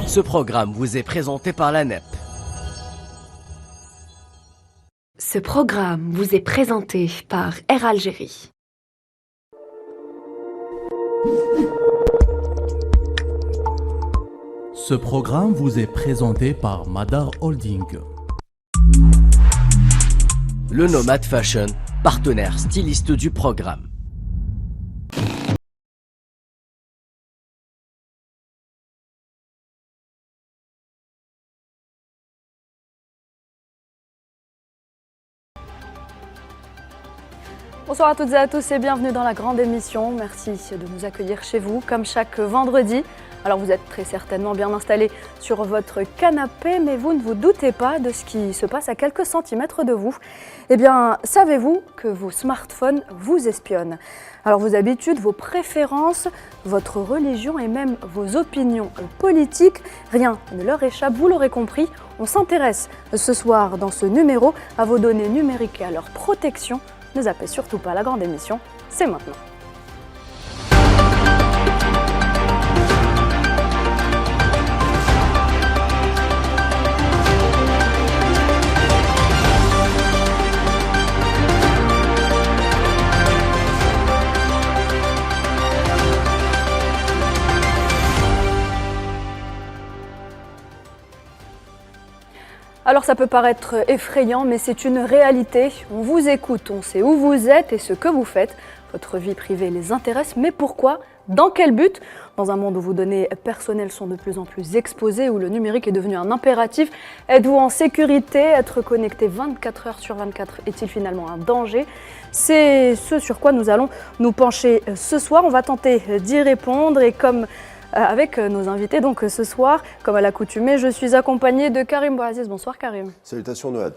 Ce programme vous est présenté par la NEP. Ce programme vous est présenté par Air Algérie. Ce programme vous est présenté par Madar Holding. Le Nomad Fashion, partenaire styliste du programme. Bonsoir à toutes et à tous et bienvenue dans la grande émission. Merci de nous accueillir chez vous comme chaque vendredi. Alors vous êtes très certainement bien installés sur votre canapé, mais vous ne vous doutez pas de ce qui se passe à quelques centimètres de vous. Eh bien, savez-vous que vos smartphones vous espionnent? Alors vos habitudes, vos préférences, votre religion et même vos opinions politiques, rien ne leur échappe, vous l'aurez compris. On s'intéresse ce soir dans ce numéro à vos données numériques et à leur protection. Ne zappez surtout pas la grande émission, c'est maintenant. Alors ça peut paraître effrayant, mais c'est une réalité. On vous écoute, on sait où vous êtes et ce que vous faites. Votre vie privée les intéresse, mais pourquoi? Dans quel but? Dans un monde où vos données personnelles sont de plus en plus exposées, où le numérique est devenu un impératif, êtes-vous en sécurité? Être connecté 24 heures sur 24 est-il finalement un danger? C'est ce sur quoi nous allons nous pencher ce soir. On va tenter d'y répondre et comme avec nos invités. Donc ce soir, comme à l'accoutumée, je suis accompagnée de Karim Bouaziz. Bonsoir Karim. Salutations Noad.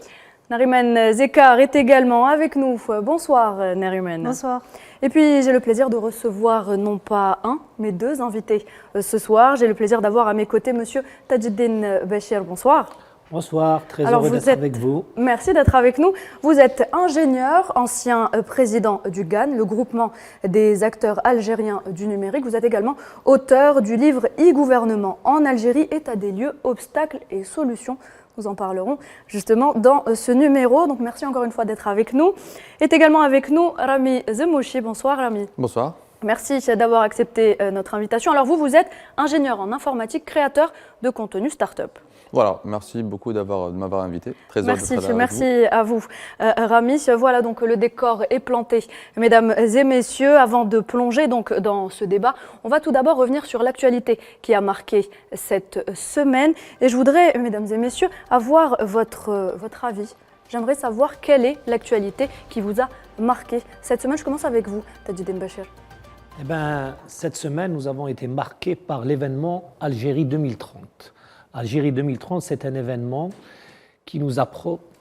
Nariman Zekar est également avec nous. Bonsoir Nariman. Bonsoir. Et puis j'ai le plaisir de recevoir non pas un, mais deux invités ce soir. J'ai le plaisir d'avoir à mes côtés monsieur Tadjidine Bachir. Bonsoir. Bonsoir, très heureux d'être avec vous. Merci d'être avec nous. Vous êtes ingénieur, ancien président du GAN, le groupement des acteurs algériens du numérique. Vous êtes également auteur du livre e-gouvernement en Algérie, état des lieux, obstacles et solutions. Nous en parlerons justement dans ce numéro. Donc merci encore une fois d'être avec nous. Est également avec nous Rami Zemouchi. Bonsoir Rami. Bonsoir. Merci d'avoir accepté notre invitation. Alors vous êtes ingénieur en informatique, créateur de contenu start-up. Voilà, merci beaucoup de m'avoir invité. Très heureux d'être avec vous. Merci à vous, Rami. Voilà, donc le décor est planté. Mesdames et messieurs, avant de plonger donc dans ce débat, on va tout d'abord revenir sur l'actualité qui a marqué cette semaine. Et je voudrais, mesdames et messieurs, avoir votre avis. J'aimerais savoir quelle est l'actualité qui vous a marqué cette semaine. Je commence avec vous, Tadjidine Bachir. Eh bien, cette semaine, nous avons été marqués par l'événement Algérie 2030. Algérie 2030, c'est un événement qui nous a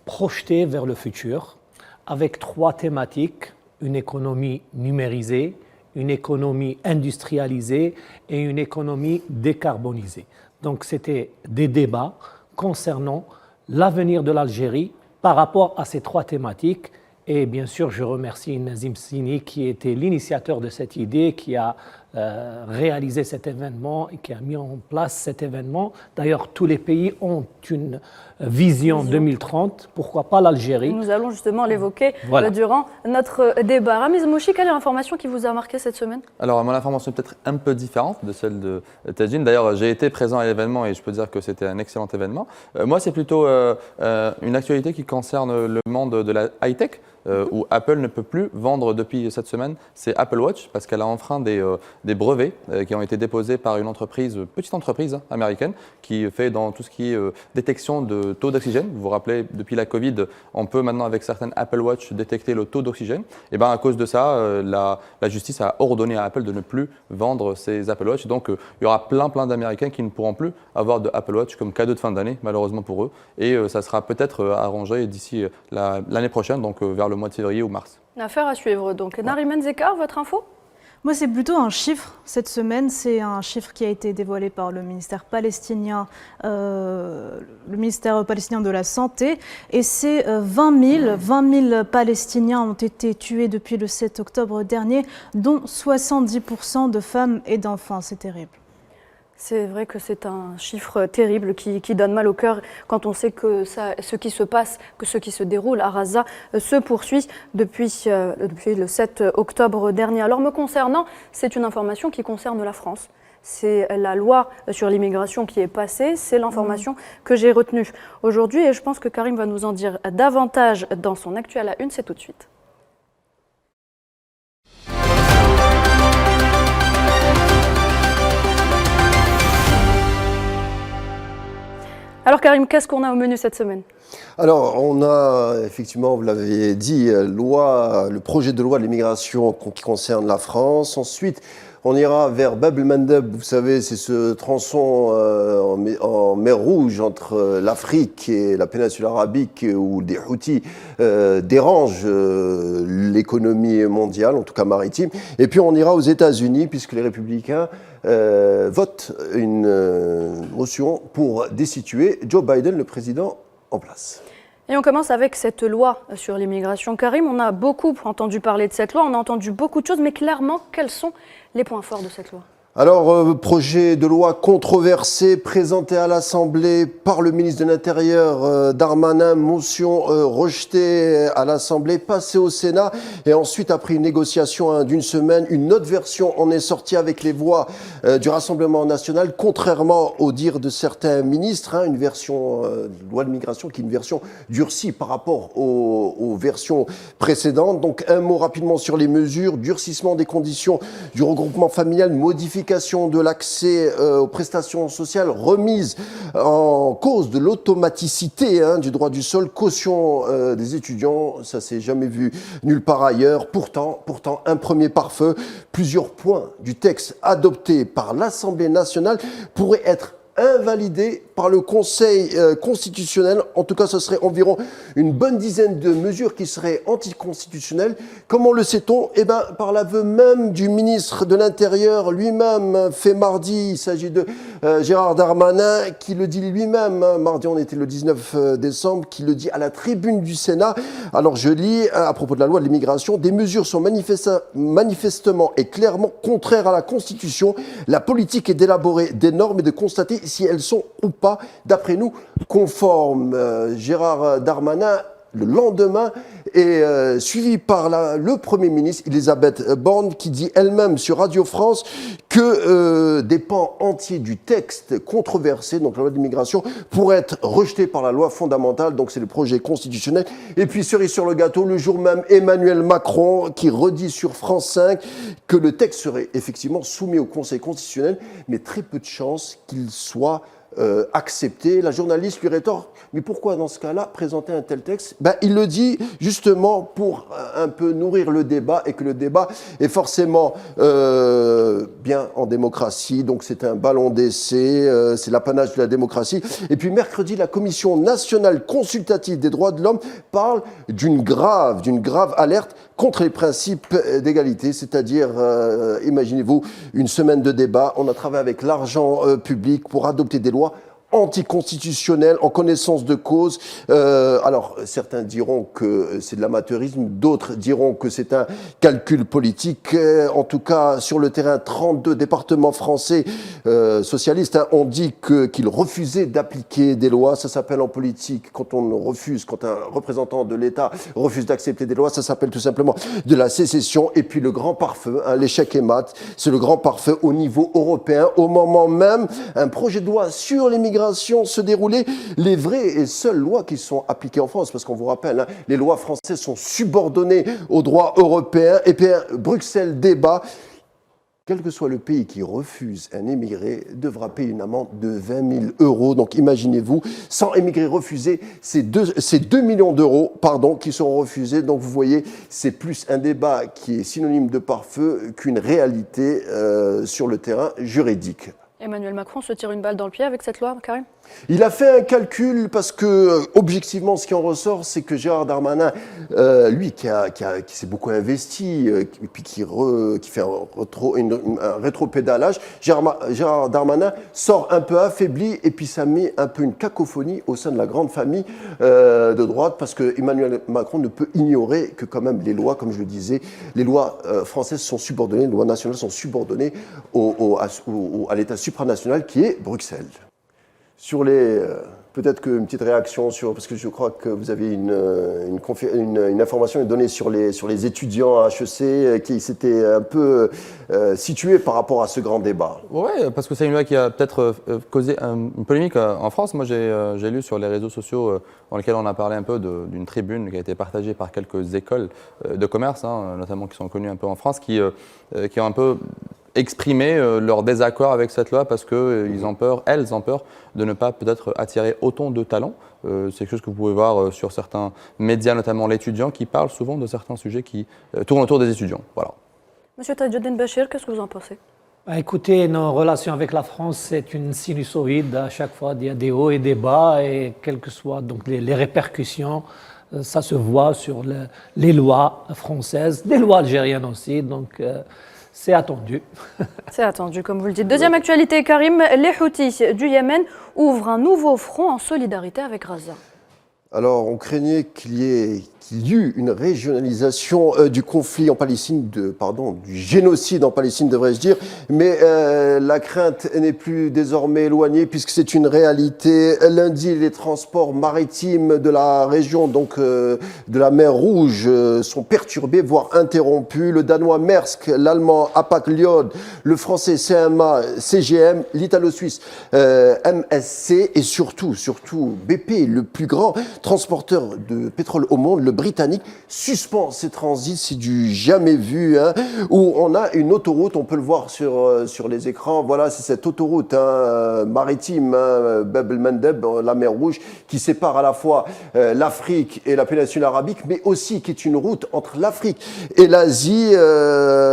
projetés vers le futur avec trois thématiques: une économie numérisée, une économie industrialisée et une économie décarbonisée. Donc c'était des débats concernant l'avenir de l'Algérie par rapport à ces trois thématiques. Et bien sûr, je remercie Nazim Sini qui était l'initiateur de cette idée, qui a réalisé cet événement et qui a mis en place cet événement. D'ailleurs, tous les pays ont une vision 2030. Pourquoi pas l'Algérie? Nous allons justement l'évoquer durant notre débat. Rami Zemouchi, quelle est l'information qui vous a marqué cette semaine? Alors, mon information est peut-être un peu différente de celle de Tadjine. D'ailleurs, j'ai été présent à l'événement et je peux dire que c'était un excellent événement. Moi, c'est plutôt une actualité qui concerne le monde de la high-tech. Où Apple ne peut plus vendre depuis cette semaine, c'est Apple Watch, parce qu'elle a enfreint des brevets qui ont été déposés par une petite entreprise américaine qui fait dans tout ce qui est détection de taux d'oxygène. Vous vous rappelez, depuis la Covid, on peut maintenant avec certaines Apple Watch détecter le taux d'oxygène. Et bien à cause de ça, la justice a ordonné à Apple de ne plus vendre ces Apple Watch. Donc il y aura plein d'Américains qui ne pourront plus avoir de Apple Watch comme cadeau de fin d'année, malheureusement pour eux. Et ça sera peut-être arrangé d'ici l'année prochaine, donc vers le mois de février ou mars. Affaire à suivre. Donc, Nariman Zekar, votre info? Moi, c'est plutôt un chiffre cette semaine. C'est un chiffre qui a été dévoilé par le ministère palestinien de la Santé. Et c'est 20 000 Palestiniens ont été tués depuis le 7 octobre dernier, dont 70% de femmes et d'enfants. C'est terrible. C'est vrai que c'est un chiffre terrible qui donne mal au cœur quand on sait que ce qui se passe, que ce qui se déroule à Gaza se poursuit depuis le 7 octobre dernier. Alors me concernant, c'est une information qui concerne la France. C'est la loi sur l'immigration qui est passée, c'est l'information que j'ai retenue aujourd'hui et je pense que Karim va nous en dire davantage dans son Actu à la Une, c'est tout de suite. Alors Karim, qu'est-ce qu'on a au menu cette semaine ? Alors, on a effectivement, vous l'avez dit, le projet de loi de l'immigration qui concerne la France. Ensuite, on ira vers Bab el-Mandeb, vous savez, c'est ce tronçon en mer Rouge entre l'Afrique et la péninsule arabique où des Houthis dérangent l'économie mondiale, en tout cas maritime. Et puis on ira aux États-Unis puisque les républicains votent une motion pour destituer Joe Biden, le président en place. Et on commence avec cette loi sur l'immigration. Karim, on a beaucoup entendu parler de cette loi, on a entendu beaucoup de choses, mais clairement, quels sont les points forts de cette loi ? Alors, projet de loi controversé présenté à l'Assemblée par le ministre de l'Intérieur Darmanin, motion rejetée à l'Assemblée, passée au Sénat et ensuite après une négociation d'une semaine, une autre version en est sortie avec les voix du Rassemblement national, contrairement au dire de certains ministres, une version de loi de migration qui est une version durcie par rapport aux versions précédentes. Donc un mot rapidement sur les mesures, durcissement des conditions du regroupement familial, modification de l'accès aux prestations sociales, remise en cause de l'automaticité du droit du sol, caution des étudiants, ça s'est jamais vu nulle part ailleurs. Pourtant, un premier pare-feu, plusieurs points du texte adopté par l'Assemblée nationale pourraient être invalidé par le Conseil constitutionnel. En tout cas, ce serait environ une bonne dizaine de mesures qui seraient anticonstitutionnelles. Comment le sait-on ? Eh bien, par l'aveu même du ministre de l'Intérieur lui-même, fait mardi. Il s'agit de Gérard Darmanin, qui le dit lui-même. Mardi, on était le 19 décembre, qui le dit à la tribune du Sénat. Alors, je lis, à propos de la loi de l'immigration, des mesures sont manifestement et clairement contraires à la Constitution. La politique est d'élaborer des normes et de constater si elles sont ou pas, d'après nous, conformes. Gérard Darmanin, le lendemain, est suivi par le Premier ministre, Elisabeth Borne, qui dit elle-même sur Radio France que des pans entiers du texte controversé, donc la loi d'immigration, pourraient être rejetés par la loi fondamentale, donc c'est le projet constitutionnel. Et puis, cerise sur le gâteau, le jour même, Emmanuel Macron, qui redit sur France 5 que le texte serait effectivement soumis au Conseil constitutionnel, mais très peu de chances qu'il soit accepté. La journaliste lui rétorque, mais pourquoi dans ce cas-là présenter un tel texte ? Il le dit justement pour un peu nourrir le débat et que le débat est forcément bien en démocratie, donc c'est un ballon d'essai, c'est l'apanage de la démocratie. Et puis mercredi, la Commission nationale consultative des droits de l'homme parle d'une grave alerte contre les principes d'égalité, c'est-à-dire, imaginez-vous, une semaine de débat, on a travaillé avec l'argent public pour adopter des lois anticonstitutionnelles en connaissance de cause. Alors, certains diront que c'est de l'amateurisme, d'autres diront que c'est un calcul politique. En tout cas, sur le terrain, 32 départements français socialistes ont dit qu'ils refusaient d'appliquer des lois. Ça s'appelle en politique, quand un représentant de l'État refuse d'accepter des lois, ça s'appelle tout simplement de la sécession. Et puis le grand pare-feu, l'échec est mat, c'est le grand pare-feu au niveau européen. Au moment même, un projet de loi sur l'immigration se déroulait, les vraies et seules lois qui sont appliquées en France, parce qu'on vous rappelle, les lois françaises sont subordonnées au droit européen, et puis Bruxelles débat. Quel que soit le pays qui refuse un émigré, devra payer une amende de 20 000 euros. Donc imaginez-vous, 100 émigrés refusés, c'est 2 millions d'euros qui seront refusés. Donc vous voyez, c'est plus un débat qui est synonyme de pare-feu qu'une réalité sur le terrain juridique. Emmanuel Macron se tire une balle dans le pied avec cette loi, Karim ? Il a fait un calcul parce que, objectivement, ce qui en ressort, c'est que Gérard Darmanin, lui, qui s'est beaucoup investi, puis qui fait un rétropédalage, Gérard Darmanin sort un peu affaibli, et puis ça met un peu une cacophonie au sein de la grande famille de droite, parce que Emmanuel Macron ne peut ignorer que quand même les lois, comme je le disais, les lois françaises sont subordonnées, les lois nationales sont subordonnées à l'État supranational qui est Bruxelles. Sur les... Peut-être qu'une petite réaction sur, parce que je crois que vous avez une information donnée sur les étudiants à HEC qui s'étaient un peu situés par rapport à ce grand débat. Oui, parce que c'est une loi qui a peut-être causé une polémique en France. Moi, j'ai lu sur les réseaux sociaux dans lesquels on a parlé un peu d'une tribune qui a été partagée par quelques écoles de commerce, notamment qui sont connues un peu en France, qui ont un peu exprimer leur désaccord avec cette loi parce qu'elles ont peur de ne pas peut-être attirer autant de talents. C'est quelque chose que vous pouvez voir sur certains médias, notamment l'étudiant, qui parle souvent de certains sujets qui tournent autour des étudiants. Voilà. Monsieur Tajuddin Bachir, qu'est-ce que vous en pensez? Écoutez, nos relations avec la France, c'est une sinusoïde. À chaque fois, il y a des hauts et des bas, et quelles que soient donc les répercussions, ça se voit sur les lois françaises, les lois algériennes aussi. Donc, c'est attendu. C'est attendu, comme vous le dites. Deuxième actualité, Karim, les Houthis du Yémen ouvrent un nouveau front en solidarité avec Gaza. Alors, on craignait qu'il y eut une régionalisation du conflit en Palestine, du génocide en Palestine, devrais-je dire, mais la crainte n'est plus désormais éloignée puisque c'est une réalité. Lundi, les transports maritimes de la région, donc de la mer Rouge, sont perturbés, voire interrompus. Le danois Maersk, l'allemand Hapag-Lloyd, le français CMA, CGM, l'italo-suisse MSC et surtout BP, le plus grand transporteur de pétrole au monde, le britannique, suspend ses transits, c'est du jamais vu, où on a une autoroute, on peut le voir sur les écrans, voilà, c'est cette autoroute maritime, Bab el-Mandeb, la mer Rouge, qui sépare à la fois l'Afrique et la péninsule arabique, mais aussi qui est une route entre l'Afrique et l'Asie,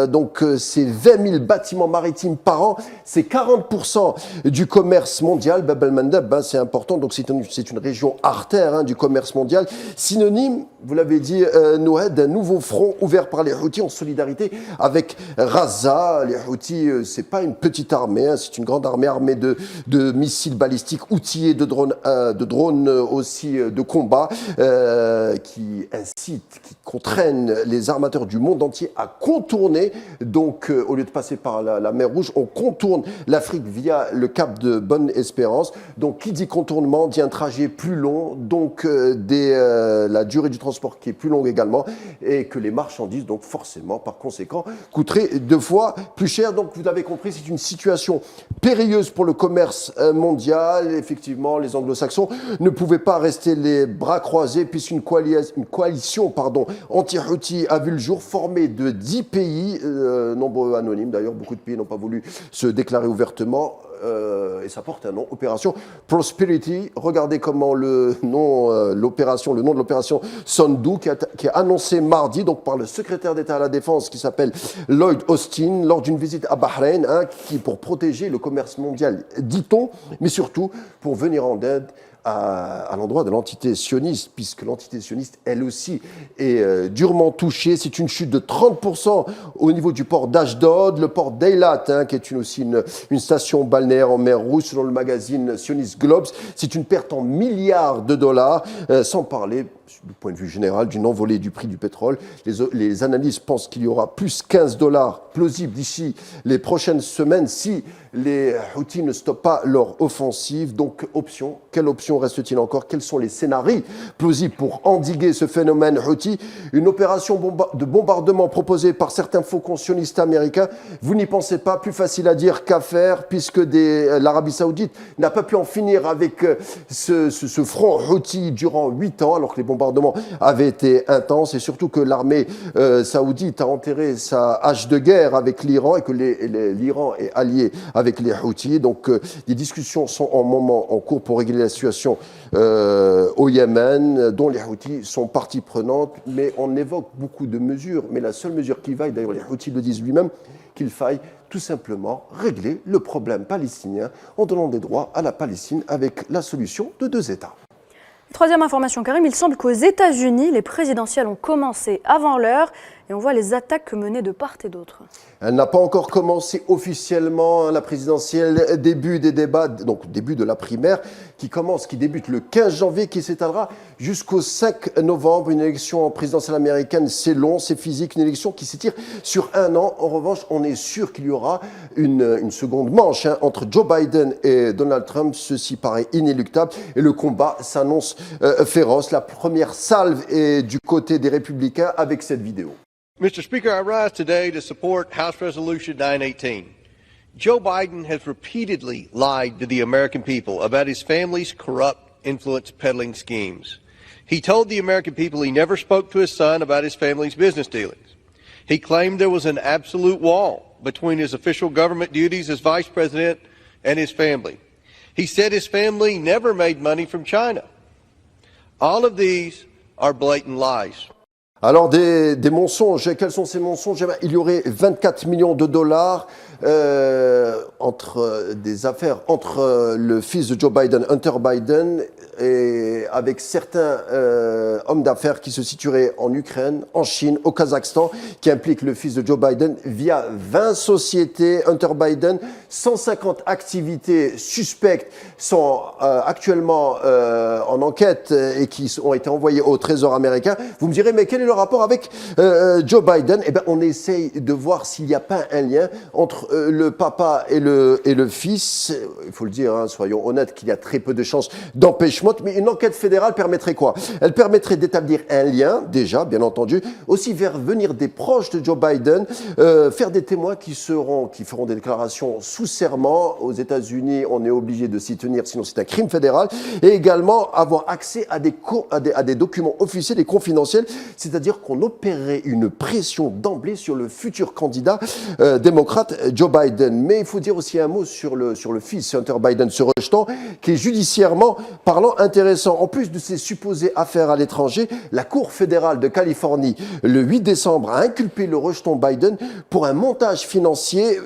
donc c'est 20 000 bâtiments maritimes par an, c'est 40% du commerce mondial, Bab el-Mandeb, c'est important, donc c'est une région artère du commerce mondial, synonyme, vous l'avez dit, Noël, d'un nouveau front ouvert par les Houthis en solidarité avec Gaza. Les Houthis, c'est pas une petite armée, c'est une grande armée de missiles balistiques outillés, de drones aussi de combat, qui incitent, qui contraignent les armateurs du monde entier à contourner. Donc, au lieu de passer par la mer Rouge, on contourne l'Afrique via le cap de Bonne-Espérance. Donc, qui dit contournement dit un trajet plus long, donc la durée du transport qui est plus longue également, et que les marchandises, donc forcément, par conséquent, coûteraient 2 fois plus cher. Donc, vous l'avez compris, c'est une situation périlleuse pour le commerce mondial. Effectivement, les anglo-saxons ne pouvaient pas rester les bras croisés, puisqu'une coalition anti-Houthi a vu le jour, formée de 10 pays, nombreux anonymes d'ailleurs, beaucoup de pays n'ont pas voulu se déclarer ouvertement, et ça porte un nom, Opération Prosperity. Regardez comment le nom de l'opération Sandu, qui est annoncé mardi donc par le secrétaire d'État à la Défense qui s'appelle Lloyd Austin lors d'une visite à Bahreïn, qui pour protéger le commerce mondial, dit-on, mais surtout pour venir en aide à l'endroit de l'entité sioniste, puisque l'entité sioniste, elle aussi, est durement touchée. C'est une chute de 30% au niveau du port d'Ashdod, le port d'Eilat, qui est aussi une station balnéaire en mer Rouge, selon le magazine Sionist Globes. C'est une perte en milliards de dollars, sans parler, du point de vue général, d'une envolée du prix du pétrole. Les analystes pensent qu'il y aura plus $15 plausible d'ici les prochaines semaines si les Houthis ne stoppent pas leur offensive. Donc, quelle option reste-t-il encore? Quels sont les scénarios plausibles pour endiguer ce phénomène Houthi? Une opération de bombardement proposée par certains faucons sionistes américains. Vous n'y pensez pas, plus facile à dire qu'à faire, puisque l'Arabie Saoudite n'a pas pu en finir avec ce front Houthi durant 8 ans, alors que les bombardements avaient été intenses, et surtout que l'armée saoudite a enterré sa hache de guerre avec l'Iran, et que l'Iran est allié avec les Houthis. Donc, des discussions sont en cours pour régler la situation au Yémen, dont les Houthis sont partie prenante. Mais on évoque beaucoup de mesures. Mais la seule mesure qui vaille, d'ailleurs les Houthis le disent lui-même, qu'il faille tout simplement régler le problème palestinien en donnant des droits à la Palestine avec la solution de 2 États. Troisième information, Karim, il semble qu'aux États-Unis, les présidentielles ont commencé avant l'heure et on voit les attaques menées de part et d'autre. Elle n'a pas encore commencé officiellement, la présidentielle, début des débats, donc début de la primaire, qui débute le 15 janvier, qui s'étalera jusqu'au 5 novembre. Une élection présidentielle américaine, c'est long, c'est physique, une élection qui s'étire sur un an. En revanche, on est sûr qu'il y aura une seconde manche entre Joe Biden et Donald Trump. Ceci paraît inéluctable et le combat s'annonce féroce. La première salve est du côté des républicains avec cette vidéo. Mr. Speaker, I rise today to support House Resolution 918. Joe Biden has repeatedly lied to the American people about his family's corrupt influence peddling schemes. He told the American people he never spoke to his son about his family's business dealings. He claimed there was an absolute wall between his official government duties as vice president and his family. He said his family never made money from China. All of these are blatant lies. Alors des mensonges, quels sont ces mensonges? Il y aurait 24 millions de dollars entre des affaires entre le fils de Joe Biden, Hunter Biden, et avec certains hommes d'affaires qui se situeraient en Ukraine, en Chine, au Kazakhstan, qui impliquent le fils de Joe Biden via 20 sociétés. Hunter Biden, 150 activités suspectes sont actuellement en enquête et qui ont été envoyées au Trésor américain. Vous me direz, mais quel est le rapport avec Joe Biden? Eh bien, on essaye de voir s'il n'y a pas un lien entre le papa et le fils. Il faut le dire, soyons honnêtes, qu'il y a très peu de chances d'empêchement. Mais une enquête fédérale permettrait quoi? Elle permettrait d'établir un lien, déjà, bien entendu, aussi faire venir des proches de Joe Biden, faire des témoins qui feront des déclarations sous serment. Aux États-Unis, on est obligé de s'y tenir, sinon c'est un crime fédéral. Et également avoir accès à des documents officiels et confidentiels, c'est-à-dire qu'on opérerait une pression d'emblée sur le futur candidat démocrate Joe Biden. Mais il faut dire aussi un mot sur le fils Hunter Biden, ce rejeton, qui est judiciairement parlant intéressant. En plus de ces supposées affaires à l'étranger, la Cour fédérale de Californie, le 8 décembre, a inculpé le rejeton Biden pour un montage financier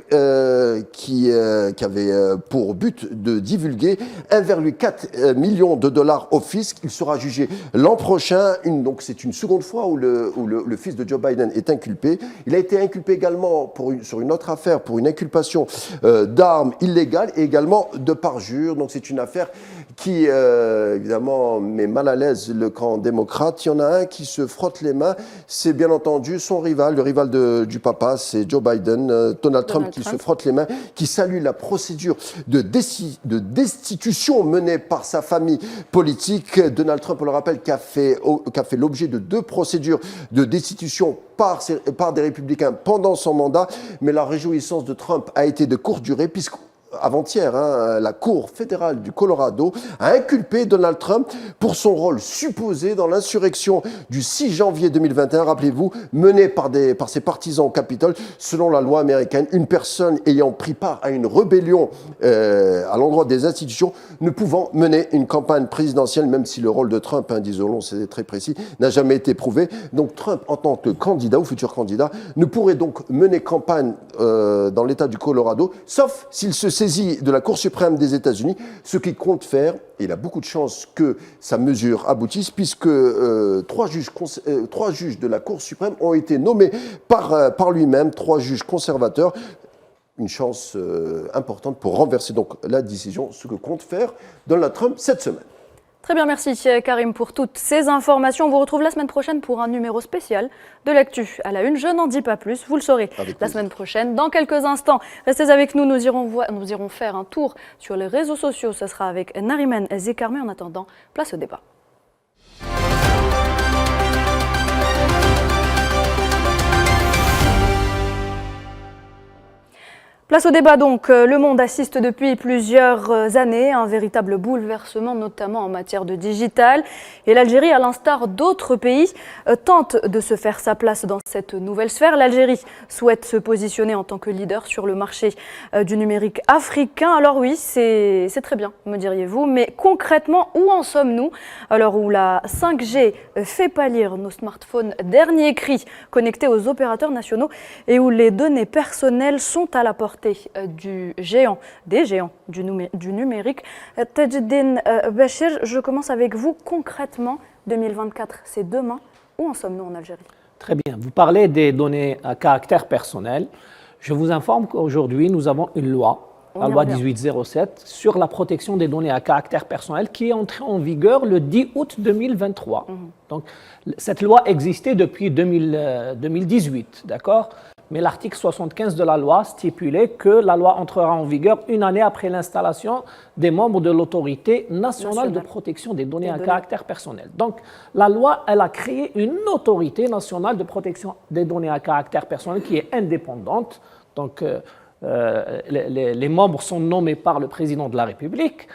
qui avait pour but de divulguer 1,4 million de dollars au fisc. Il sera jugé l'an prochain. Donc c'est une seconde fois où le fils de Joe Biden est inculpé. Il a été inculpé également sur une autre affaire, pour une inculpation d'armes illégales et également de parjure. Donc c'est une affaire qui évidemment met mal à l'aise le camp démocrate. Il y en a un qui se frotte les mains, c'est bien entendu son rival, le rival du papa, c'est Joe Biden, Donald Trump qui se frotte les mains, qui salue la procédure de destitution menée par sa famille politique. Donald Trump, on le rappelle, qui a fait l'objet de 2 procédures de destitution par des républicains pendant son mandat, mais la réjouissance de Trump a été de courte durée puisque avant-hier, la Cour fédérale du Colorado a inculpé Donald Trump pour son rôle supposé dans l'insurrection du 6 janvier 2021, rappelez-vous, menée par ses partisans au Capitole. Selon la loi américaine, une personne ayant pris part à une rébellion à l'endroit des institutions ne pouvant mener une campagne présidentielle, même si le rôle de Trump, disons-le, c'est très précis, n'a jamais été prouvé. Donc Trump, en tant que candidat ou futur candidat, ne pourrait donc mener campagne dans l'État du Colorado, sauf s'il se saisie de la Cour suprême des États-Unis, ce qu'il compte faire. Et il a beaucoup de chances que sa mesure aboutisse, puisque 3 juges de la Cour suprême ont été nommés par lui-même, 3 juges conservateurs. Une chance importante pour renverser donc la décision, ce que compte faire Donald Trump cette semaine. Très bien, merci Karim pour toutes ces informations. On vous retrouve la semaine prochaine pour un numéro spécial de l'actu à la une. Je n'en dis pas plus, vous le saurez la semaine prochaine. Dans quelques instants, restez avec nous, nous irons faire un tour sur les réseaux sociaux. Ce sera avec Nariman Zekarmi. En attendant, place au débat. Place au débat donc, le monde assiste depuis plusieurs années à un véritable bouleversement, notamment en matière de digital. Et l'Algérie, à l'instar d'autres pays, tente de se faire sa place dans cette nouvelle sphère. L'Algérie souhaite se positionner en tant que leader sur le marché du numérique africain. Alors oui, c'est très bien, me diriez-vous, mais concrètement, où en sommes-nous? Alors où la 5G fait pâlir nos smartphones dernier cri connectés aux opérateurs nationaux et où les données personnelles sont à la portée des géants du numérique. Tajeddine Bachir, je commence avec vous. Concrètement, 2024, c'est demain. Où en sommes-nous en Algérie? Très bien. Vous parlez des données à caractère personnel. Je vous informe qu'aujourd'hui, nous avons une loi, la loi 1807, sur la protection des données à caractère personnel qui est entrée en vigueur le 10 août 2023. Donc, cette loi existait depuis 2018, d'accord ? Mais l'article 75 de la loi stipulait que la loi entrera en vigueur une année après l'installation des membres de l'autorité nationale de protection des données à caractère personnel. Donc, la loi, elle a créé une autorité nationale de protection des données à caractère personnel qui est indépendante. Donc, les membres sont nommés par le président de la République.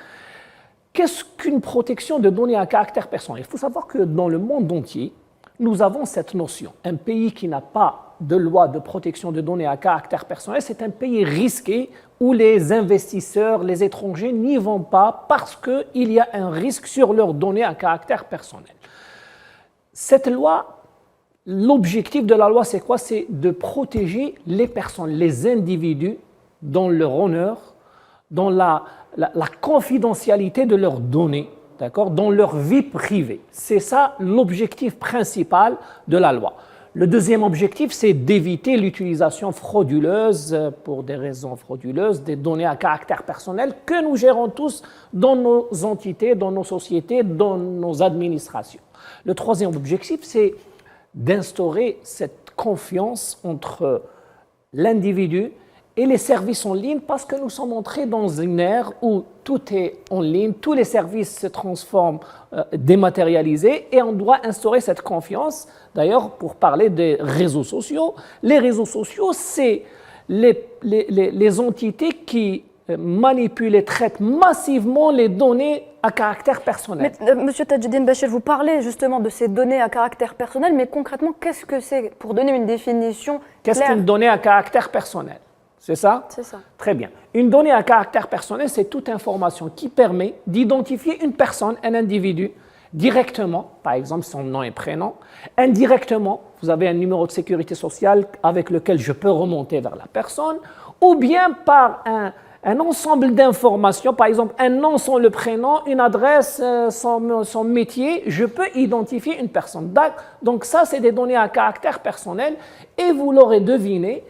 Qu'est-ce qu'une protection de données à caractère personnel? Il faut savoir que dans le monde entier, nous avons cette notion. Un pays qui n'a pas de loi de protection de données à caractère personnel, c'est un pays risqué où les investisseurs, les étrangers n'y vont pas parce qu'il y a un risque sur leurs données à caractère personnel. Cette loi, l'objectif de la loi, c'est quoi? C'est de protéger les personnes, les individus dans leur honneur, dans la confidentialité de leurs données, d'accord, dans leur vie privée. C'est ça l'objectif principal de la loi. Le deuxième objectif, c'est d'éviter l'utilisation frauduleuse, pour des raisons frauduleuses, des données à caractère personnel que nous gérons tous dans nos entités, dans nos sociétés, dans nos administrations. Le troisième objectif, c'est d'instaurer cette confiance entre l'individu et les services en ligne, parce que nous sommes entrés dans une ère où tout est en ligne, tous les services se transforment dématérialisés, et on doit instaurer cette confiance. D'ailleurs, pour parler des réseaux sociaux, les réseaux sociaux, c'est les entités qui manipulent et traitent massivement les données à caractère personnel. Mais, Monsieur Tadjidine Bachir, vous parlez justement de ces données à caractère personnel, mais concrètement, qu'est-ce que c'est, pour donner une définition claire? Qu'est-ce qu'une donnée à caractère personnel? C'est ça? C'est ça. Très bien. Une donnée à caractère personnel, c'est toute information qui permet d'identifier une personne, un individu, directement, par exemple son nom et prénom. Indirectement, vous avez un numéro de sécurité sociale avec lequel je peux remonter vers la personne, ou bien par un ensemble d'informations, par exemple un nom sans le prénom, une adresse, son métier, je peux identifier une personne. Donc ça, c'est des données à caractère personnel, et vous l'aurez deviné,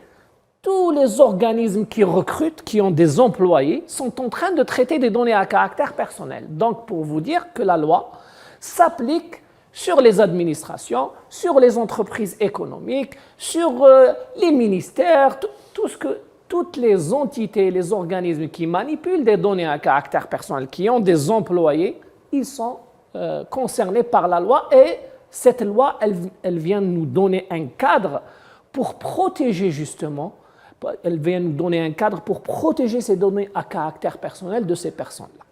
tous les organismes qui recrutent, qui ont des employés, sont en train de traiter des données à caractère personnel. Donc, pour vous dire que la loi s'applique sur les administrations, sur les entreprises économiques, sur les ministères, toutes les entités, les organismes qui manipulent des données à caractère personnel, qui ont des employés, ils sont concernés par la loi, et cette loi, elle vient nous donner un cadre pour protéger justement. Elle vient nous donner un cadre pour protéger ces données à caractère personnel de ces personnes-là.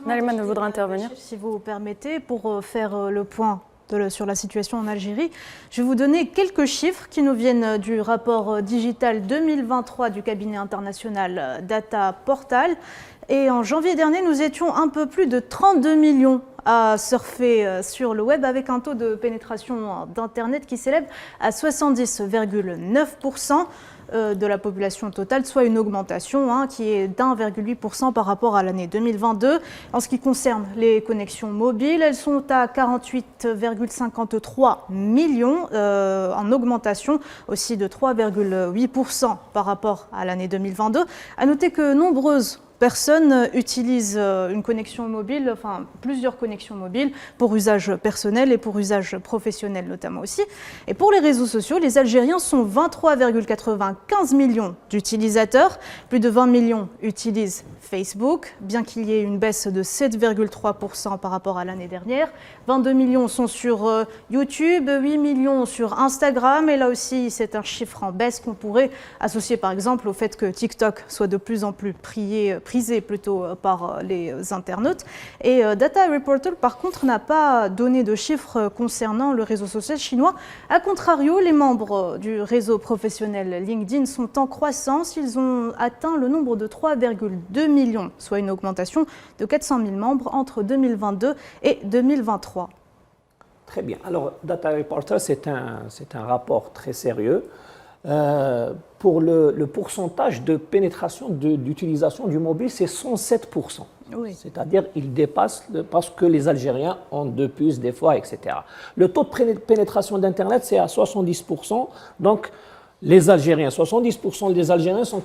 Nariman voudra intervenir. Si vous permettez, pour faire le point sur la situation en Algérie, je vais vous donner quelques chiffres qui nous viennent du rapport digital 2023 du cabinet international Data Portal. Et en janvier dernier, nous étions un peu plus de 32 millions à surfer sur le web, avec un taux de pénétration d'Internet qui s'élève à 70,9% de la population totale, soit une augmentation qui est d'1,8% par rapport à l'année 2022. En ce qui concerne les connexions mobiles, elles sont à 48,53 millions, en augmentation aussi de 3,8% par rapport à l'année 2022. À noter que nombreuses personnes utilisent une connexion mobile, enfin plusieurs connexions mobiles pour usage personnel et pour usage professionnel notamment aussi. Et pour les réseaux sociaux, les Algériens sont 23,95 millions d'utilisateurs. Plus de 20 millions utilisent Facebook, bien qu'il y ait une baisse de 7,3% par rapport à l'année dernière. 22 millions sont sur YouTube, 8 millions sur Instagram. Et là aussi, c'est un chiffre en baisse qu'on pourrait associer par exemple au fait que TikTok soit de plus en plus prisé plutôt par les internautes. Et Data Reporter, par contre, n'a pas donné de chiffres concernant le réseau social chinois. A contrario, les membres du réseau professionnel LinkedIn sont en croissance. Ils ont atteint le nombre de 3,2 millions, soit une augmentation de 400 000 membres entre 2022 et 2023. Très bien. Alors, Data Reporter, c'est un rapport très sérieux. Pour le pourcentage de pénétration d'utilisation du mobile, c'est 107%. Oui. C'est-à-dire il dépasse parce que les Algériens ont 2 puces des fois, etc. Le taux de pénétration d'Internet, c'est à 70%. Donc, les Algériens, 70% des Algériens sont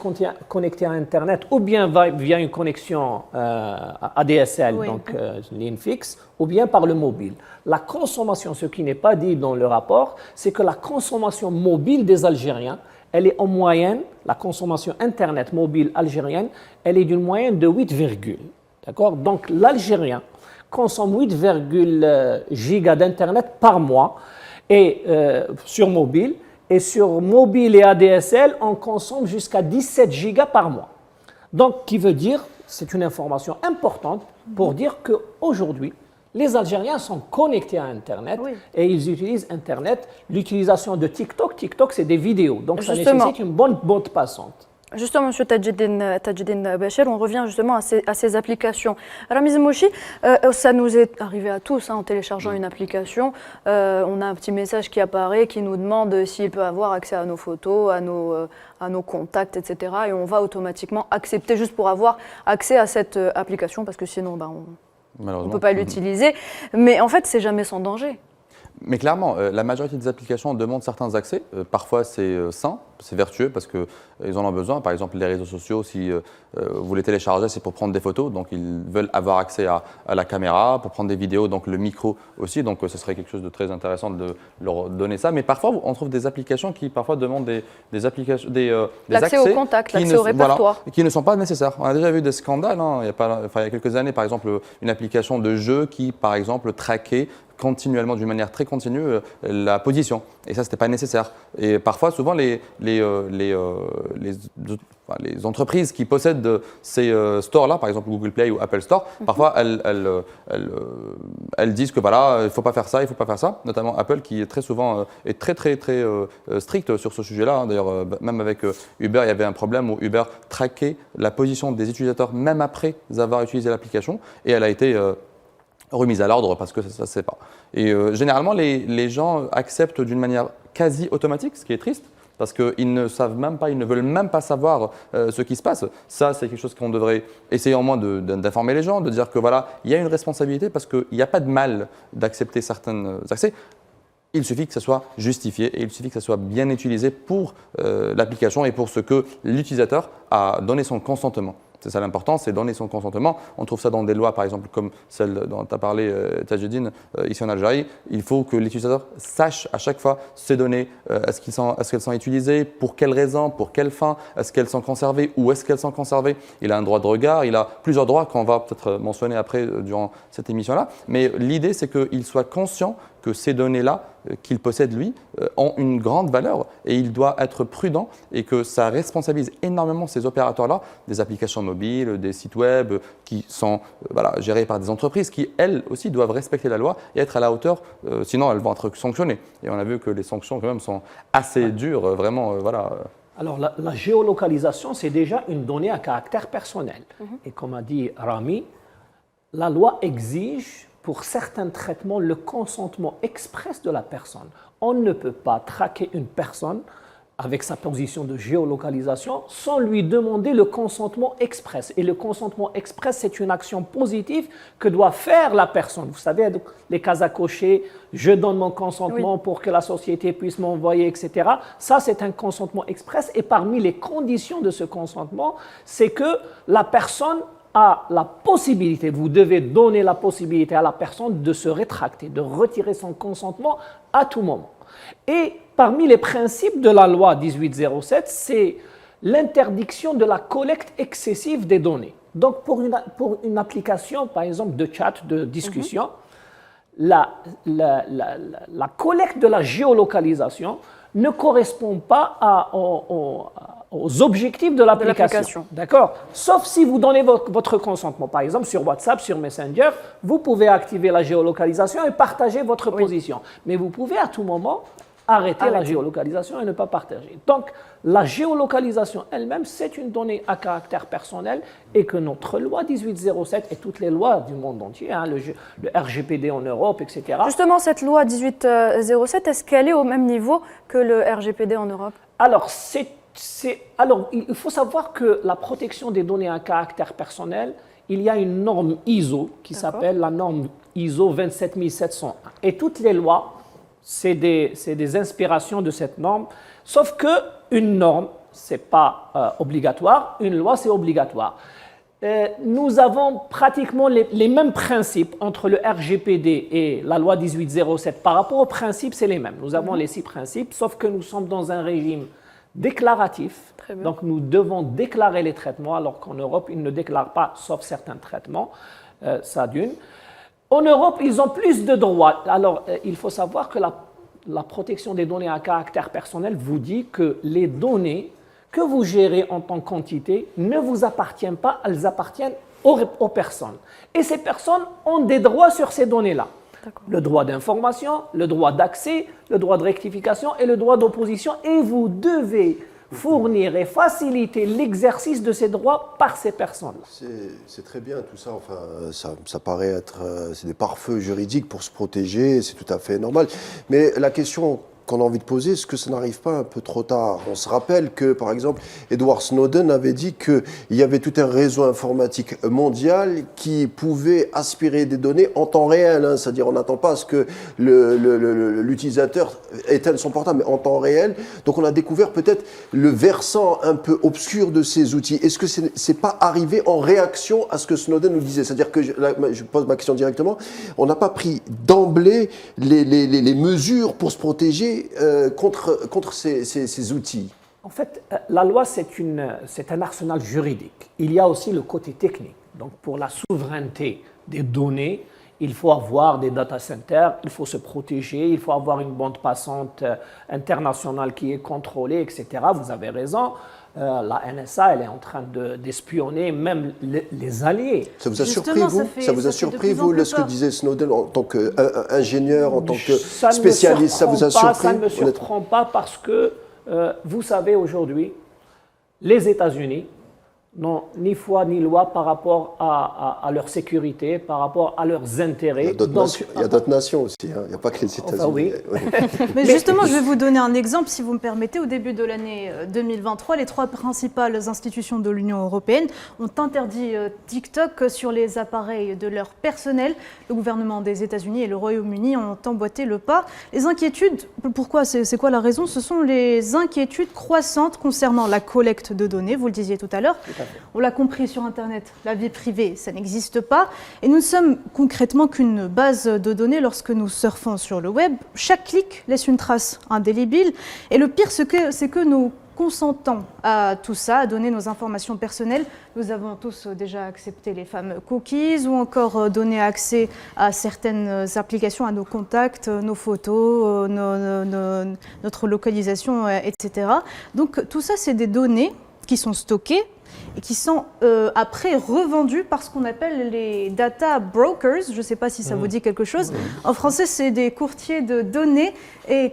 connectés à Internet ou bien via une connexion ADSL, Oui. donc ligne fixe, ou bien par le mobile. La consommation, ce qui n'est pas dit dans le rapport, c'est que la consommation mobile des Algériens, elle est en moyenne, la consommation Internet mobile algérienne, elle est d'une moyenne de 8, d'accord? Donc l'Algérien consomme 8, gigas d'Internet par mois et, sur mobile. Et sur mobile et ADSL, on consomme jusqu'à 17 gigas par mois. Donc, qui veut dire, c'est une information importante pour dire qu'aujourd'hui, les Algériens sont connectés à Internet et ils utilisent Internet. L'utilisation de TikTok, c'est des vidéos. Donc, ça nécessite une bonne bande passante. Justement, M. Tadjedine Bachir, on revient justement à ces applications. Ramiz Mouchi, ça nous est arrivé à tous, en téléchargeant une application. On a un petit message qui apparaît, qui nous demande s'il peut avoir accès à nos photos, à nos contacts, etc. Et on va automatiquement accepter juste pour avoir accès à cette application, parce que sinon, on ne peut pas l'utiliser. Mais en fait, c'est jamais sans danger. Mais clairement, la majorité des applications demandent certains accès. Parfois, c'est sain, c'est vertueux parce qu'ils en ont besoin. Par exemple, les réseaux sociaux, si vous les téléchargez, c'est pour prendre des photos. Donc, ils veulent avoir accès à la caméra, pour prendre des vidéos, donc le micro aussi. Donc, ce serait quelque chose de très intéressant de leur donner ça. Mais parfois, on trouve des applications qui parfois demandent des l'accès accès au contact, l'accès au répertoire. Qui ne sont pas nécessaires. On a déjà vu des scandales. Il y a quelques années, par exemple, une application de jeu qui, par exemple, traquait continuellement, d'une manière très continue, la position. Et ça, ce n'était pas nécessaire. Et parfois, souvent, les entreprises qui possèdent ces stores-là, par exemple Google Play ou Apple Store, parfois, elles disent que voilà, il ne faut pas faire ça, il ne faut pas faire ça. Notamment Apple, qui est très souvent est très strict sur ce sujet-là. D'ailleurs, même avec Uber, il y avait un problème où Uber traquait la position des utilisateurs même après avoir utilisé l'application. Et elle a été remise à l'ordre parce que ça ne se fait pas. Et généralement, les gens acceptent d'une manière quasi automatique, ce qui est triste, parce qu'ils ne savent même pas, ils ne veulent même pas savoir ce qui se passe. Ça, c'est quelque chose qu'on devrait essayer au moins d'informer les gens, de dire que voilà, il y a une responsabilité parce qu'il n'y a pas de mal d'accepter certains accès. Il suffit que ça soit justifié et il suffit que ça soit bien utilisé pour l'application et pour ce que l'utilisateur a donné son consentement. C'est ça l'important, c'est donner son consentement. On trouve ça dans des lois, par exemple, comme celle dont tu as parlé, Tadjedine, ici en Algérie. Il faut que l'utilisateur sache à chaque fois ces données, est-ce qu'elles sont utilisées, pour quelles raisons, pour quelles fins, est-ce qu'elles sont conservées, où est-ce qu'elles sont conservées. Il a un droit de regard, il a plusieurs droits qu'on va peut-être mentionner après durant cette émission-là. Mais l'idée, c'est qu'il soit conscient que ces données-là qu'il possède lui ont une grande valeur et il doit être prudent et que ça responsabilise énormément ces opérateurs-là, des applications mobiles, des sites web qui sont gérés par des entreprises qui, elles aussi, doivent respecter la loi et être à la hauteur, sinon elles vont être sanctionnées. Et on a vu que les sanctions quand même sont assez dures, vraiment, Alors, la géolocalisation, c'est déjà une donnée à caractère personnel. Et comme a dit Rami, la loi exige pour certains traitements le consentement express de la personne. On ne peut pas traquer une personne avec sa position de géolocalisation sans lui demander le consentement express. Et le consentement express, c'est une action positive que doit faire la personne. Vous savez, les cases à cocher, je donne mon consentement pour que la société puisse m'envoyer, etc. Ça, c'est un consentement express. Et parmi les conditions de ce consentement, c'est que la personne a la possibilité, vous devez donner la possibilité à la personne de se rétracter, de retirer son consentement à tout moment. Et parmi les principes de la loi 1807, c'est l'interdiction de la collecte excessive des données. Donc pour une application, par exemple, de chat, de discussion, la collecte de la géolocalisation ne correspond pas aux objectifs de l'application. D'accord ? Sauf si vous donnez votre consentement. Par exemple, sur WhatsApp, sur Messenger, vous pouvez activer la géolocalisation et partager votre position. Mais vous pouvez à tout moment arrêter la géolocalisation et ne pas partager. Donc, la géolocalisation elle-même, c'est une donnée à caractère personnel et que notre loi 1807 et toutes les lois du monde entier, hein, le RGPD en Europe, etc. Justement, cette loi 1807, est-ce qu'elle est au même niveau que le RGPD en Europe? Alors, il faut savoir que la protection des données à caractère personnel, il y a une norme ISO qui s'appelle la norme ISO 27701. Et toutes les lois, c'est des inspirations de cette norme, sauf qu'une norme, ce n'est pas obligatoire, une loi, c'est obligatoire. Nous avons pratiquement les mêmes principes entre le RGPD et la loi 1807. Par rapport aux principes, c'est les mêmes. Nous avons les 6 principes, sauf que nous sommes dans un régime déclaratif. Donc nous devons déclarer les traitements, alors qu'en Europe, ils ne déclarent pas, sauf certains traitements. Ça d'une. En Europe, ils ont plus de droits. Alors, il faut savoir que la protection des données à caractère personnel vous dit que les données que vous gérez en tant qu'entité ne vous appartiennent pas, elles appartiennent aux personnes. Et ces personnes ont des droits sur ces données-là. Le droit d'information, le droit d'accès, le droit de rectification et le droit d'opposition. Et vous devez fournir et faciliter l'exercice de ces droits par ces personnes. C'est très bien tout ça, enfin, ça paraît être c'est des pare-feux juridiques pour se protéger, c'est tout à fait normal. Mais la question qu'on a envie de poser, est-ce que ça n'arrive pas un peu trop tard? On se rappelle que, par exemple, Edward Snowden avait dit qu'il y avait tout un réseau informatique mondial qui pouvait aspirer des données en temps réel, hein, c'est-à-dire on n'attend pas à ce que l'utilisateur éteigne son portable, mais en temps réel. Donc on a découvert peut-être le versant un peu obscur de ces outils. Est-ce que c'est pas arrivé en réaction à ce que Snowden nous disait? C'est-à-dire que, je pose ma question directement, on n'a pas pris d'emblée les mesures pour se protéger contre ces outils? En fait, la loi, c'est un arsenal juridique. Il y a aussi le côté technique. Donc, pour la souveraineté des données, il faut avoir des data centers, il faut se protéger, il faut avoir une bande passante internationale qui est contrôlée, etc. Vous avez raison. La NSA, elle est en train d'espionner même les alliés. Ça vous a surpris, vous? Ça vous a surpris, vous, ce que disait Snowden en tant qu'ingénieur, en tant que spécialiste? Ça vous a surpris? Ça ne me surprend pas parce que, vous savez, aujourd'hui, les États-Unis n'ont ni foi ni loi par rapport à leur sécurité, par rapport à leurs intérêts. Il y a d'autres nations aussi, hein. Il n'y a pas que les États-Unis. Enfin, oui. Mais justement, je vais vous donner un exemple, si vous me permettez. Au début de l'année 2023, les 3 principales institutions de l'Union européenne ont interdit TikTok sur les appareils de leur personnel. Le gouvernement des États-Unis et le Royaume-Uni ont emboîté le pas. Les inquiétudes, pourquoi? C'est quoi la raison? Ce sont les inquiétudes croissantes concernant la collecte de données, vous le disiez tout à l'heure. On l'a compris sur Internet, la vie privée, ça n'existe pas. Et nous ne sommes concrètement qu'une base de données lorsque nous surfons sur le web. Chaque clic laisse une trace indélébile. Et le pire, c'est que nous consentons à tout ça, à donner nos informations personnelles. Nous avons tous déjà accepté les fameux cookies ou encore donné accès à certaines applications, à nos contacts, nos photos, notre localisation, etc. Donc tout ça, c'est des données qui sont stockées et qui sont après revendus par ce qu'on appelle les data brokers. Je ne sais pas si ça vous dit quelque chose. En français, c'est des courtiers de données. Et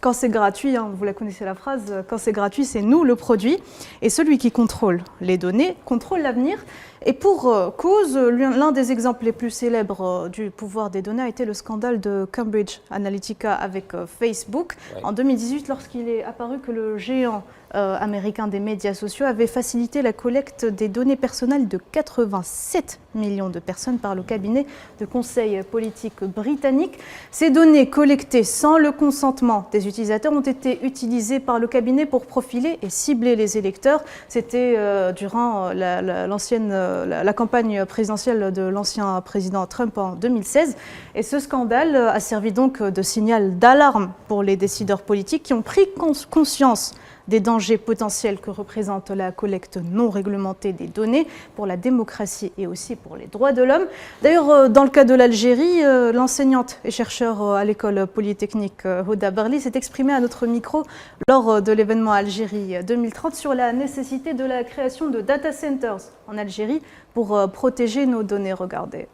quand c'est gratuit, hein, vous la connaissez la phrase, quand c'est gratuit, c'est nous le produit. Et celui qui contrôle les données contrôle l'avenir. Et pour cause, l'un des exemples les plus célèbres du pouvoir des données a été le scandale de Cambridge Analytica avec Facebook. Ouais. En 2018, lorsqu'il est apparu que le géant américain des médias sociaux avait facilité la collecte des données personnelles de 87 millions de personnes par le cabinet de conseil politique britannique. Ces données collectées sans le consentement des utilisateurs ont été utilisées par le cabinet pour profiler et cibler les électeurs. C'était durant la campagne présidentielle de l'ancien président Trump en 2016. Et ce scandale a servi donc de signal d'alarme pour les décideurs politiques qui ont pris conscience des dangers potentiels que représente la collecte non réglementée des données pour la démocratie et aussi pour les droits de l'homme. D'ailleurs, dans le cas de l'Algérie, l'enseignante et chercheur à l'école polytechnique Hoda Barli s'est exprimée à notre micro lors de l'événement Algérie 2030 sur la nécessité de la création de data centers en Algérie pour protéger nos données. Regardez.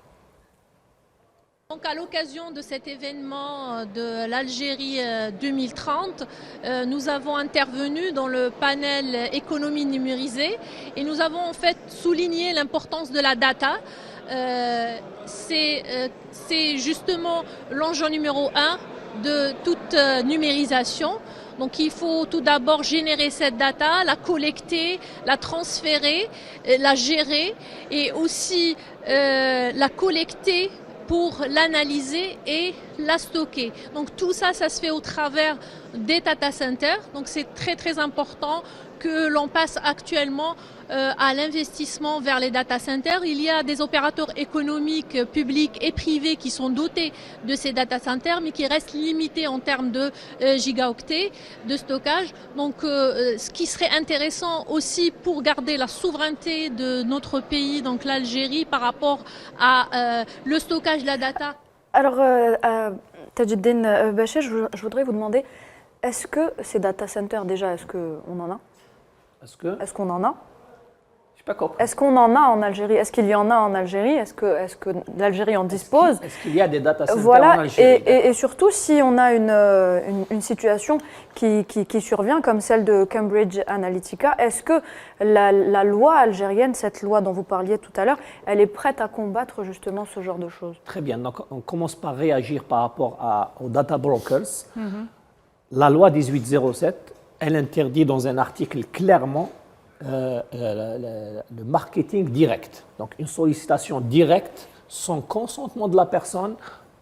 Donc à l'occasion de cet événement de l'Algérie 2030, nous avons intervenu dans le panel économie numérisée et nous avons en fait souligné l'importance de la data. C'est justement l'enjeu numéro 1 de toute numérisation. Donc il faut tout d'abord générer cette data, la collecter, la transférer, la gérer et aussi la collecter pour l'analyser et la stocker. Donc tout ça, ça se fait au travers des data centers. Donc c'est très très important que l'on passe actuellement à l'investissement vers les data centers. Il y a des opérateurs économiques publics et privés qui sont dotés de ces data centers, mais qui restent limités en termes de gigaoctets de stockage. Donc ce qui serait intéressant aussi pour garder la souveraineté de notre pays, donc l'Algérie, par rapport à le stockage de la data. Alors, Tajuddin Bachir, je voudrais vous demander, est-ce que ces data centers, déjà, est-ce qu'on en a? Est-ce qu'on en a? Je n'ai pas compris. Est-ce qu'on en a en Algérie? Est-ce qu'il y en a en Algérie? Est-ce que l'Algérie en dispose? Est-ce qu'il y a des data centers voilà, en Algérie? et surtout, si on a une situation qui survient, comme celle de Cambridge Analytica, est-ce que la loi algérienne, cette loi dont vous parliez tout à l'heure, elle est prête à combattre justement ce genre de choses? Très bien. Donc, on commence par réagir par rapport aux data brokers. La loi 1807, elle interdit dans un article clairement le marketing direct. Donc une sollicitation directe sans consentement de la personne,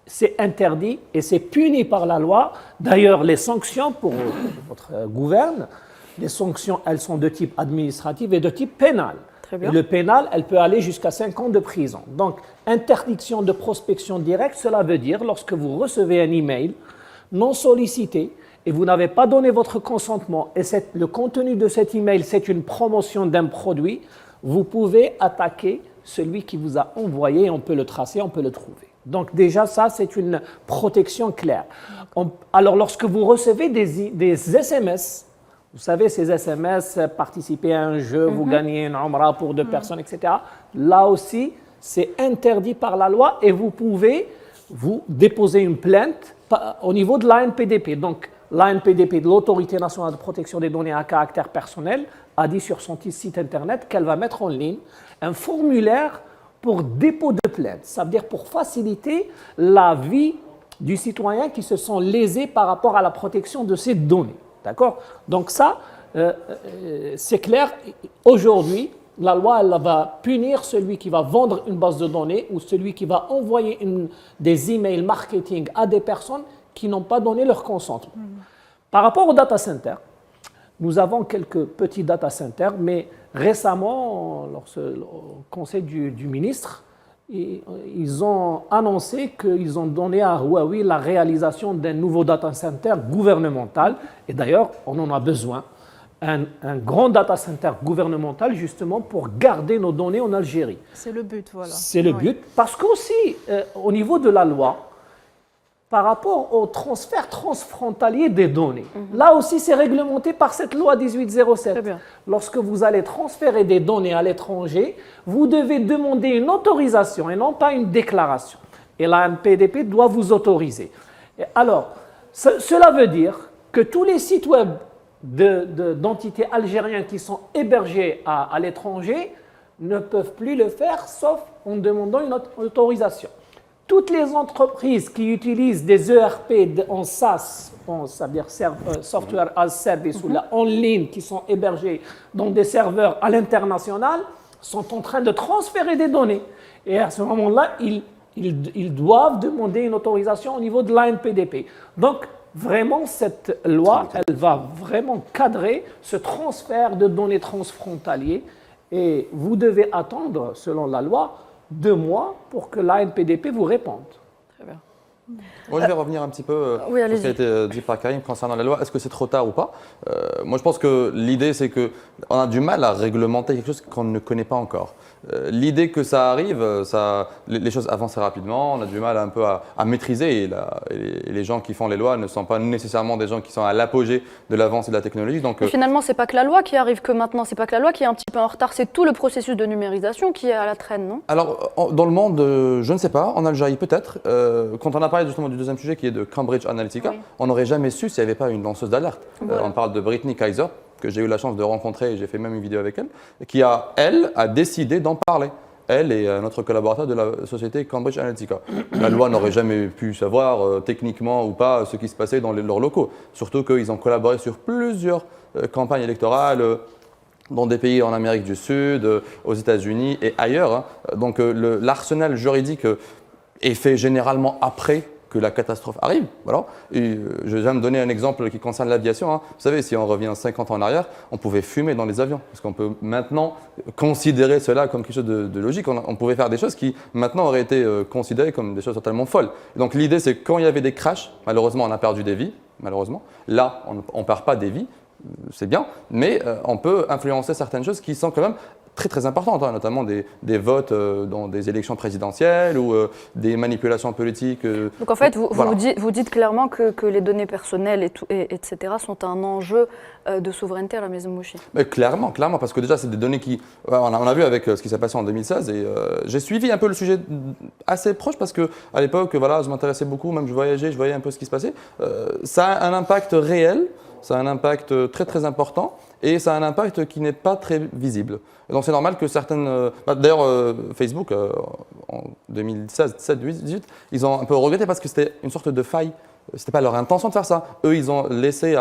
c'est interdit et c'est puni par la loi. D'ailleurs, les sanctions pour votre gouverne, les sanctions, elles sont de type administratif et de type pénal. Très bien. Et le pénal, elle peut aller jusqu'à 5 ans de prison. Donc, interdiction de prospection directe, cela veut dire lorsque vous recevez un email non sollicité, et vous n'avez pas donné votre consentement, et le contenu de cet email, c'est une promotion d'un produit, vous pouvez attaquer celui qui vous a envoyé, on peut le tracer, on peut le trouver. Donc déjà, ça, c'est une protection claire. Alors, lorsque vous recevez des SMS, vous savez, ces SMS, participer à un jeu, vous gagnez une umrah pour 2 personnes, etc. Là aussi, c'est interdit par la loi et vous pouvez vous déposer une plainte au niveau de l'ANPDP. Donc, l'ANPDP, de l'Autorité nationale de protection des données à caractère personnel, a dit sur son site internet qu'elle va mettre en ligne un formulaire pour dépôt de plainte. Ça veut dire pour faciliter la vie du citoyen qui se sent lésé par rapport à la protection de ses données. D'accord? Donc ça, c'est clair. Aujourd'hui, la loi, elle va punir celui qui va vendre une base de données ou celui qui va envoyer des emails marketing à des personnes qui n'ont pas donné leur consentement. Par rapport aux data centers, nous avons quelques petits data centers, mais récemment, au conseil du ministre, ils ont annoncé qu'ils ont donné à Huawei la réalisation d'un nouveau data center gouvernemental. Et d'ailleurs, on en a besoin. Un grand data center gouvernemental justement pour garder nos données en Algérie. C'est le but, voilà. C'est le but, parce qu'aussi, au niveau de la loi, par rapport au transfert transfrontalier des données, là aussi c'est réglementé par cette loi 1807. Lorsque vous allez transférer des données à l'étranger, vous devez demander une autorisation et non pas une déclaration. Et la MPDP doit vous autoriser. Alors, cela veut dire que tous les sites web d'entités algériennes qui sont hébergés à l'étranger ne peuvent plus le faire sauf en demandant une autorisation. Toutes les entreprises qui utilisent des ERP en SaaS, ça veut dire Software as Service, ou en ligne, qui sont hébergés dans des serveurs à l'international, sont en train de transférer des données. Et à ce moment-là, ils doivent demander une autorisation au niveau de l'ANPDP. Donc, vraiment, cette loi, elle va vraiment cadrer ce transfert de données transfrontaliers et vous devez attendre, selon la loi, 2 mois pour que l'ANPDP vous réponde. Très bien. Moi, je vais revenir un petit peu oui, sur ce qui a été dit par Karim concernant la loi. Est-ce que c'est trop tard ou pas? Moi, je pense que l'idée, c'est qu'on a du mal à réglementer quelque chose qu'on ne connaît pas encore. L'idée que ça arrive, les choses avancent rapidement, on a du mal un peu à maîtriser et les gens qui font les lois ne sont pas nécessairement des gens qui sont à l'apogée de l'avancée de la technologie. Donc, finalement, c'est pas que la loi qui arrive que maintenant, c'est pas que la loi qui est un petit peu en retard, c'est tout le processus de numérisation qui est à la traîne, non? Alors, dans le monde, je ne sais pas, en Algérie peut-être. Quand on a parlé justement du deuxième sujet qui est de Cambridge Analytica, Oui. on n'aurait jamais su s'il n'y avait pas une lanceuse d'alerte. Voilà. On parle de Brittany Kaiser, que j'ai eu la chance de rencontrer et j'ai fait même une vidéo avec elle, qui a décidé d'en parler. Elle et notre collaborateur de la société Cambridge Analytica. La loi n'aurait jamais pu savoir techniquement ou pas ce qui se passait dans leurs locaux. Surtout qu'ils ont collaboré sur plusieurs campagnes électorales dans des pays en Amérique du Sud, aux États-Unis et ailleurs. Hein. Donc l'arsenal juridique est fait généralement après que la catastrophe arrive. Voilà. Et je vais me donner un exemple qui concerne l'aviation. Hein. Vous savez, si on revient 50 ans en arrière, on pouvait fumer dans les avions. Parce qu'on peut maintenant considérer cela comme quelque chose de logique. On pouvait faire des choses qui maintenant auraient été considérées comme des choses totalement folles. Et donc l'idée, c'est que quand il y avait des crashs, malheureusement, on a perdu des vies. Malheureusement. Là, on ne perd pas des vies. C'est bien. Mais on peut influencer certaines choses qui sont quand même très très importantes, hein, notamment des votes dans des élections présidentielles ou des manipulations politiques. Donc en fait, voilà. vous dites clairement que les données personnelles etc. sont un enjeu de souveraineté à la Maison Mouchi. Mais clairement, parce que déjà c'est des données qui… On a vu avec ce qui s'est passé en 2016 et j'ai suivi un peu le sujet assez proche parce qu'à l'époque, voilà, je m'intéressais beaucoup, même je voyageais, je voyais un peu ce qui se passait. Ça a un impact réel, ça a un impact très très important et ça a un impact qui n'est pas très visible. Et donc c'est normal que certaines… D'ailleurs, Facebook, en 2016, 17, 18, ils ont un peu regretté parce que c'était une sorte de faille. Ce n'était pas leur intention de faire ça. Eux, ils ont laissé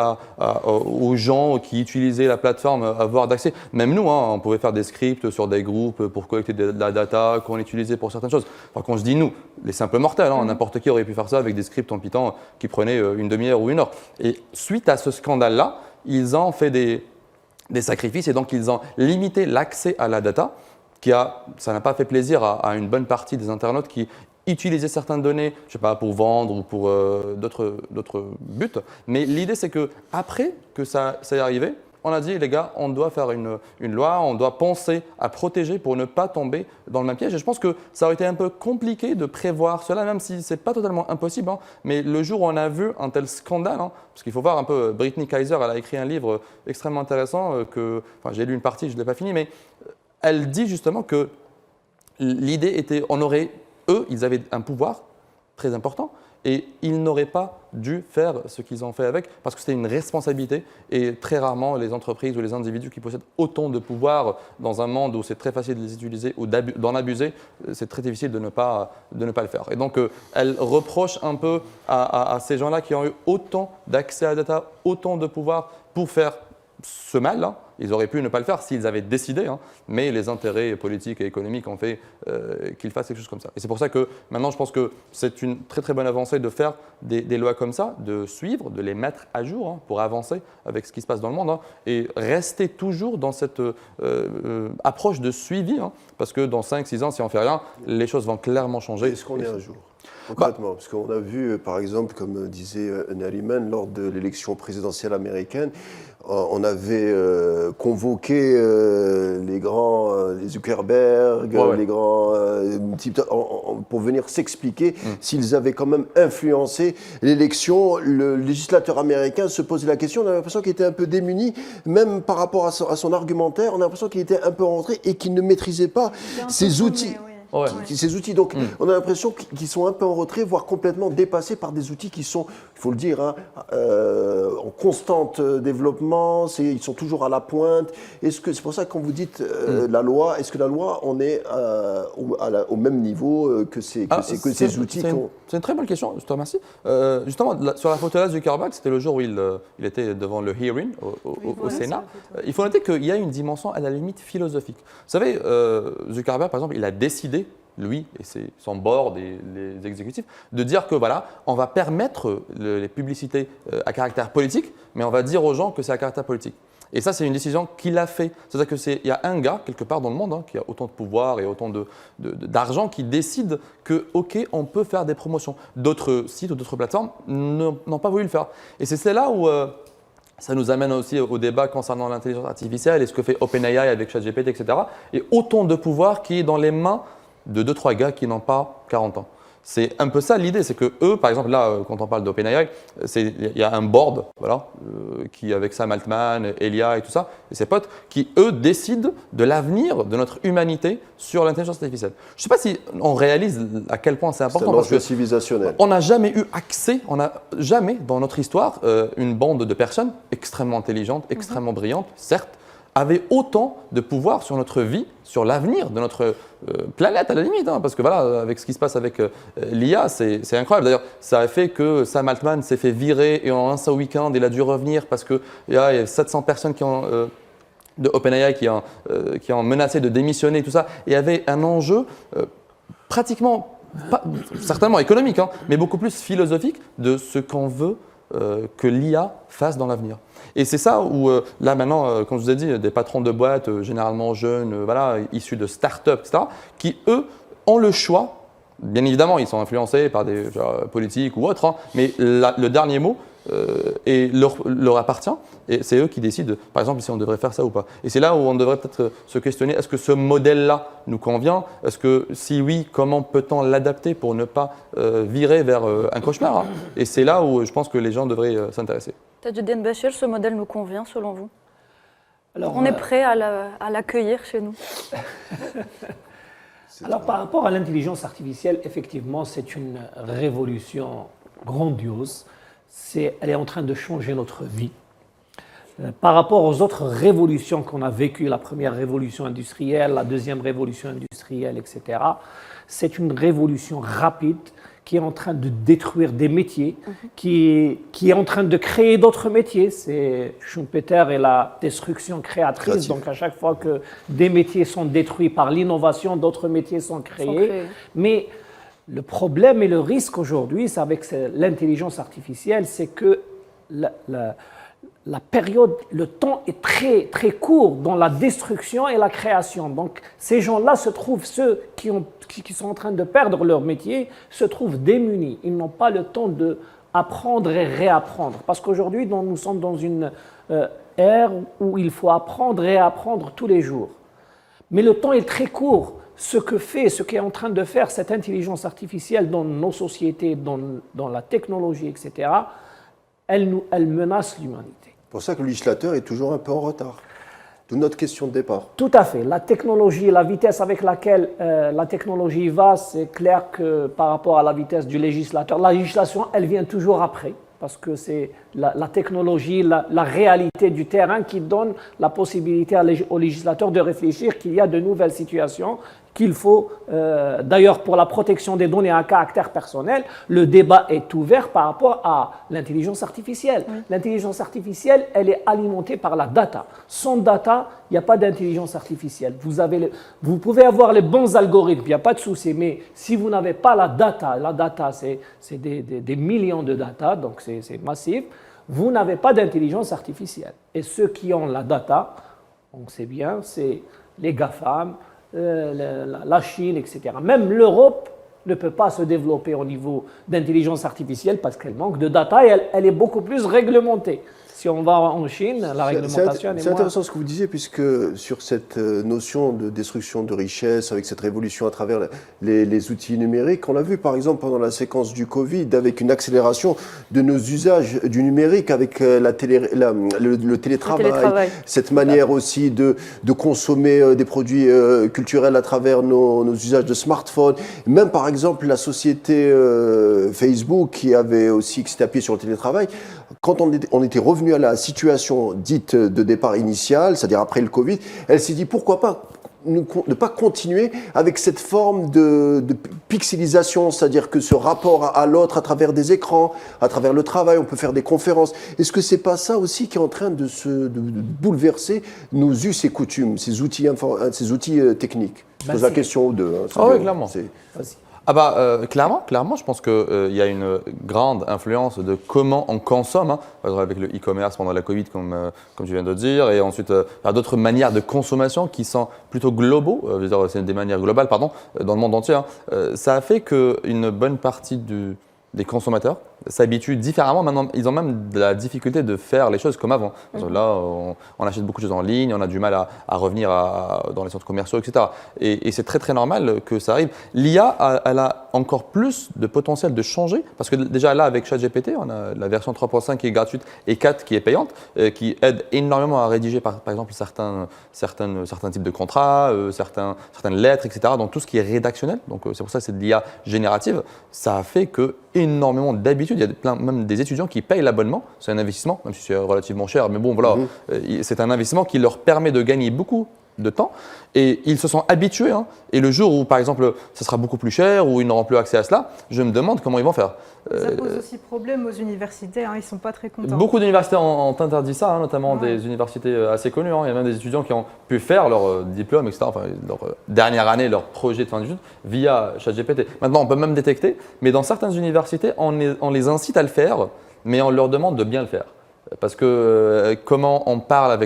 aux gens qui utilisaient la plateforme avoir d'accès. Même nous, hein, on pouvait faire des scripts sur des groupes pour collecter de la data qu'on utilisait pour certaines choses. Enfin, quand je dis nous, les simples mortels, hein, n'importe qui aurait pu faire ça avec des scripts en Python qui prenaient une demi-heure ou une heure. Et suite à ce scandale-là, ils ont fait des sacrifices et donc ils ont limité l'accès à la data. Ça n'a pas fait plaisir à une bonne partie des internautes qui utiliser certaines données, je sais pas, pour vendre ou pour d'autres buts. Mais l'idée, c'est que après que ça est arrivé, on a dit, les gars, on doit faire une loi, on doit penser à protéger pour ne pas tomber dans le même piège. Et je pense que ça aurait été un peu compliqué de prévoir cela, même si ce n'est pas totalement impossible. Hein. Mais le jour où on a vu un tel scandale, hein, parce qu'il faut voir un peu, Brittany Kaiser, elle a écrit un livre extrêmement intéressant, j'ai lu une partie, je ne l'ai pas fini, mais elle dit justement que l'idée était, eux, ils avaient un pouvoir très important et ils n'auraient pas dû faire ce qu'ils ont fait avec parce que c'était une responsabilité et très rarement les entreprises ou les individus qui possèdent autant de pouvoir dans un monde où c'est très facile de les utiliser ou d'en abuser, c'est très difficile de ne pas le faire. Et donc, elle reproche un peu à ces gens-là qui ont eu autant d'accès à la data, autant de pouvoir pour faire ce mal, hein. Ils auraient pu ne pas le faire s'ils avaient décidé, hein, mais les intérêts politiques et économiques ont fait qu'ils fassent quelque chose comme ça. Et c'est pour ça que maintenant, je pense que c'est une très très bonne avancée de faire des lois comme ça, de suivre, de les mettre à jour hein, pour avancer avec ce qui se passe dans le monde hein, et rester toujours dans cette approche de suivi, hein, parce que dans 5-6 ans, si on ne fait rien, les choses vont clairement changer. Est-ce qu'on est à jour ? Concrètement, parce qu'on a vu, par exemple, comme disait Nariman, lors de l'élection présidentielle américaine, on avait convoqué les grands, les Zuckerberg, les grands types, pour venir s'expliquer s'ils avaient quand même influencé l'élection. Le législateur américain se posait la question, on a l'impression qu'il était un peu démuni, même par rapport à son argumentaire, on a l'impression qu'il était un peu rentré et qu'il ne maîtrisait pas ces outils. Ouais. Ces outils, donc on a l'impression qu'ils sont un peu en retrait, voire complètement dépassés par des outils qui sont, il faut le dire, hein, en constant développement, ils sont toujours à la pointe. C'est pour ça que quand vous dites la loi, est-ce que la loi, on est au même niveau que ces outils C'est une très bonne question, je te remercie. Justement, sur la photo là de Zuckerberg, c'était le jour où il était devant le hearing au Sénat. Il faut noter qu'il y a une dimension à la limite philosophique. Vous savez, Zuckerberg, par exemple, il a décidé, lui et son board et les exécutifs, de dire que voilà, on va permettre les publicités à caractère politique, mais on va dire aux gens que c'est à caractère politique. Et ça, c'est une décision qu'il a fait. C'est-à-dire qu'il y a un gars, quelque part dans le monde, qui a autant de pouvoir et autant d'argent, qui décide que, OK, on peut faire des promotions. D'autres sites ou d'autres plateformes n'ont pas voulu le faire. Et c'est là où ça nous amène aussi au débat concernant l'intelligence artificielle et ce que fait OpenAI avec ChatGPT, etc. Et autant de pouvoir qui est dans les mains de 2-3 gars qui n'ont pas 40 ans. C'est un peu ça l'idée, c'est que eux, par exemple, là, quand on parle d'OpenAI, il y a un board, voilà, qui avec Sam Altman, Elia et tout ça, et ses potes, qui eux décident de l'avenir de notre humanité sur l'intelligence artificielle. Je ne sais pas si on réalise à quel point c'est important. C'est un enjeu civilisationnel. On n'a jamais eu accès, on n'a jamais dans notre histoire, une bande de personnes extrêmement intelligentes, extrêmement brillantes, certes, avait autant de pouvoir sur notre vie, sur l'avenir de notre planète à la limite, parce que voilà, avec ce qui se passe avec l'IA, c'est incroyable. D'ailleurs, ça a fait que Sam Altman s'est fait virer et en un seul week-end, il a dû revenir parce qu'il y a 700 personnes de OpenAI qui ont menacé de démissionner, tout ça. Et il y avait un enjeu pratiquement, certainement économique, mais beaucoup plus philosophique de ce qu'on veut que l'IA fasse dans l'avenir. Et c'est ça où, là maintenant, comme je vous ai dit, des patrons de boîtes, généralement jeunes, voilà, issus de start-up, etc., qui, eux, ont le choix. Bien évidemment, ils sont influencés par des politiques ou autres, mais le dernier mot leur appartient et c'est eux qui décident, par exemple, si on devrait faire ça ou pas. Et c'est là où on devrait peut-être se questionner, est-ce que ce modèle-là nous convient? Est-ce que, si oui, comment peut-on l'adapter pour ne pas virer vers un cauchemar, Et c'est là où je pense que les gens devraient s'intéresser. Tajuddin Bachir, ce modèle nous convient selon vous? Alors, on est prêt à l'accueillir chez nous? Alors, par rapport à l'intelligence artificielle, effectivement, c'est une révolution grandiose. Elle est en train de changer notre vie. Par rapport aux autres révolutions qu'on a vécues, la première révolution industrielle, la deuxième révolution industrielle, etc., c'est une révolution rapide qui est en train de détruire des métiers, qui est en train de créer d'autres métiers. C'est Schumpeter et la destruction créatrice. Donc à chaque fois que des métiers sont détruits par l'innovation, d'autres métiers sont créés. Mais le problème et le risque aujourd'hui, c'est avec l'intelligence artificielle, c'est que la période, le temps est très, très court dans la destruction et la création. Donc, ces gens-là se trouvent, ceux qui sont en train de perdre leur métier, se trouvent démunis. Ils n'ont pas le temps d'apprendre et réapprendre. Parce qu'aujourd'hui, nous sommes dans une ère où il faut apprendre et apprendre tous les jours. Mais le temps est très court. Ce qu'est en train de faire cette intelligence artificielle dans nos sociétés, dans la technologie, etc., elle menace l'humanité. C'est pour ça que le législateur est toujours un peu en retard. D'où notre question de départ. Tout à fait. La technologie, la vitesse avec laquelle la technologie va, c'est clair que par rapport à la vitesse du législateur, la législation, elle vient toujours après. Parce que c'est la technologie, la réalité du terrain qui donne la possibilité au législateur de réfléchir qu'il y a de nouvelles situations, qu'il faut, d'ailleurs pour la protection des données à caractère personnel, le débat est ouvert par rapport à l'intelligence artificielle. Oui. L'intelligence artificielle, elle est alimentée par la data. Sans data, il n'y a pas d'intelligence artificielle. Vous pouvez avoir les bons algorithmes, il n'y a pas de souci, mais si vous n'avez pas la data c'est des millions de data, donc c'est massif, vous n'avez pas d'intelligence artificielle. Et ceux qui ont la data, on sait bien, c'est les GAFAM, la Chine, etc. Même l'Europe ne peut pas se développer au niveau d'intelligence artificielle parce qu'elle manque de data et elle est beaucoup plus réglementée. Si on va en Chine, la réglementation est moins... C'est intéressant ce que vous disiez, puisque sur cette notion de destruction de richesse, avec cette révolution à travers les outils numériques, on l'a vu par exemple pendant la séquence du Covid, avec une accélération de nos usages du numérique, avec le télétravail, cette manière aussi de consommer des produits culturels à travers nos usages de smartphones. Même par exemple la société Facebook qui s'était appuyée sur le télétravail, quand on était revenu à la situation dite de départ initial, c'est-à-dire après le Covid, elle s'est dit pourquoi pas ne pas continuer avec cette forme de pixelisation, c'est-à-dire que ce rapport à l'autre à travers des écrans, à travers le travail, on peut faire des conférences. Est-ce que c'est pas ça aussi qui est en train de bouleverser nos us et coutumes, ces outils techniques? Je pose la question aux deux. Oui, clairement. Clairement, je pense qu'il y a une grande influence de comment on consomme, hein. Par exemple avec le e-commerce pendant la Covid, comme tu viens de dire, et ensuite d'autres manières de consommation qui sont plutôt globaux, c'est des manières globales, dans le monde entier, hein. Ça a fait qu'une bonne partie des consommateurs s'habituent différemment. Maintenant, ils ont même de la difficulté de faire les choses comme avant. Parce que là, on achète beaucoup de choses en ligne, on a du mal à revenir dans les centres commerciaux, etc. Et c'est très, très normal que ça arrive. L'IA, elle a encore plus de potentiel de changer, parce que déjà là, avec ChatGPT, on a la version 3.5 qui est gratuite et 4 qui est payante, qui aide énormément à rédiger, par exemple, certains types de contrats, certaines lettres, etc. Donc tout ce qui est rédactionnel, donc c'est pour ça que c'est de l'IA générative, ça a fait que énormément d'habitude. Il y a même des étudiants qui payent l'abonnement. C'est un investissement, même si c'est relativement cher. Mais bon, voilà, c'est un investissement qui leur permet de gagner beaucoup de temps. Et ils se sont habitués. Hein. Et le jour où, par exemple, ça sera beaucoup plus cher ou ils n'auront plus accès à cela, je me demande comment ils vont faire. Ça pose aussi problème aux universités. Hein, ils ne sont pas très contents. Beaucoup d'universités ont interdit ça, hein, notamment des universités assez connues. Hein. Il y a même des étudiants qui ont pu faire leur diplôme, etc., enfin, leur dernière année, leur projet de fin d'études via ChatGPT. Maintenant, on peut même détecter, mais dans certaines universités, on les incite à le faire, mais on leur demande de bien le faire. Parce que comment on parle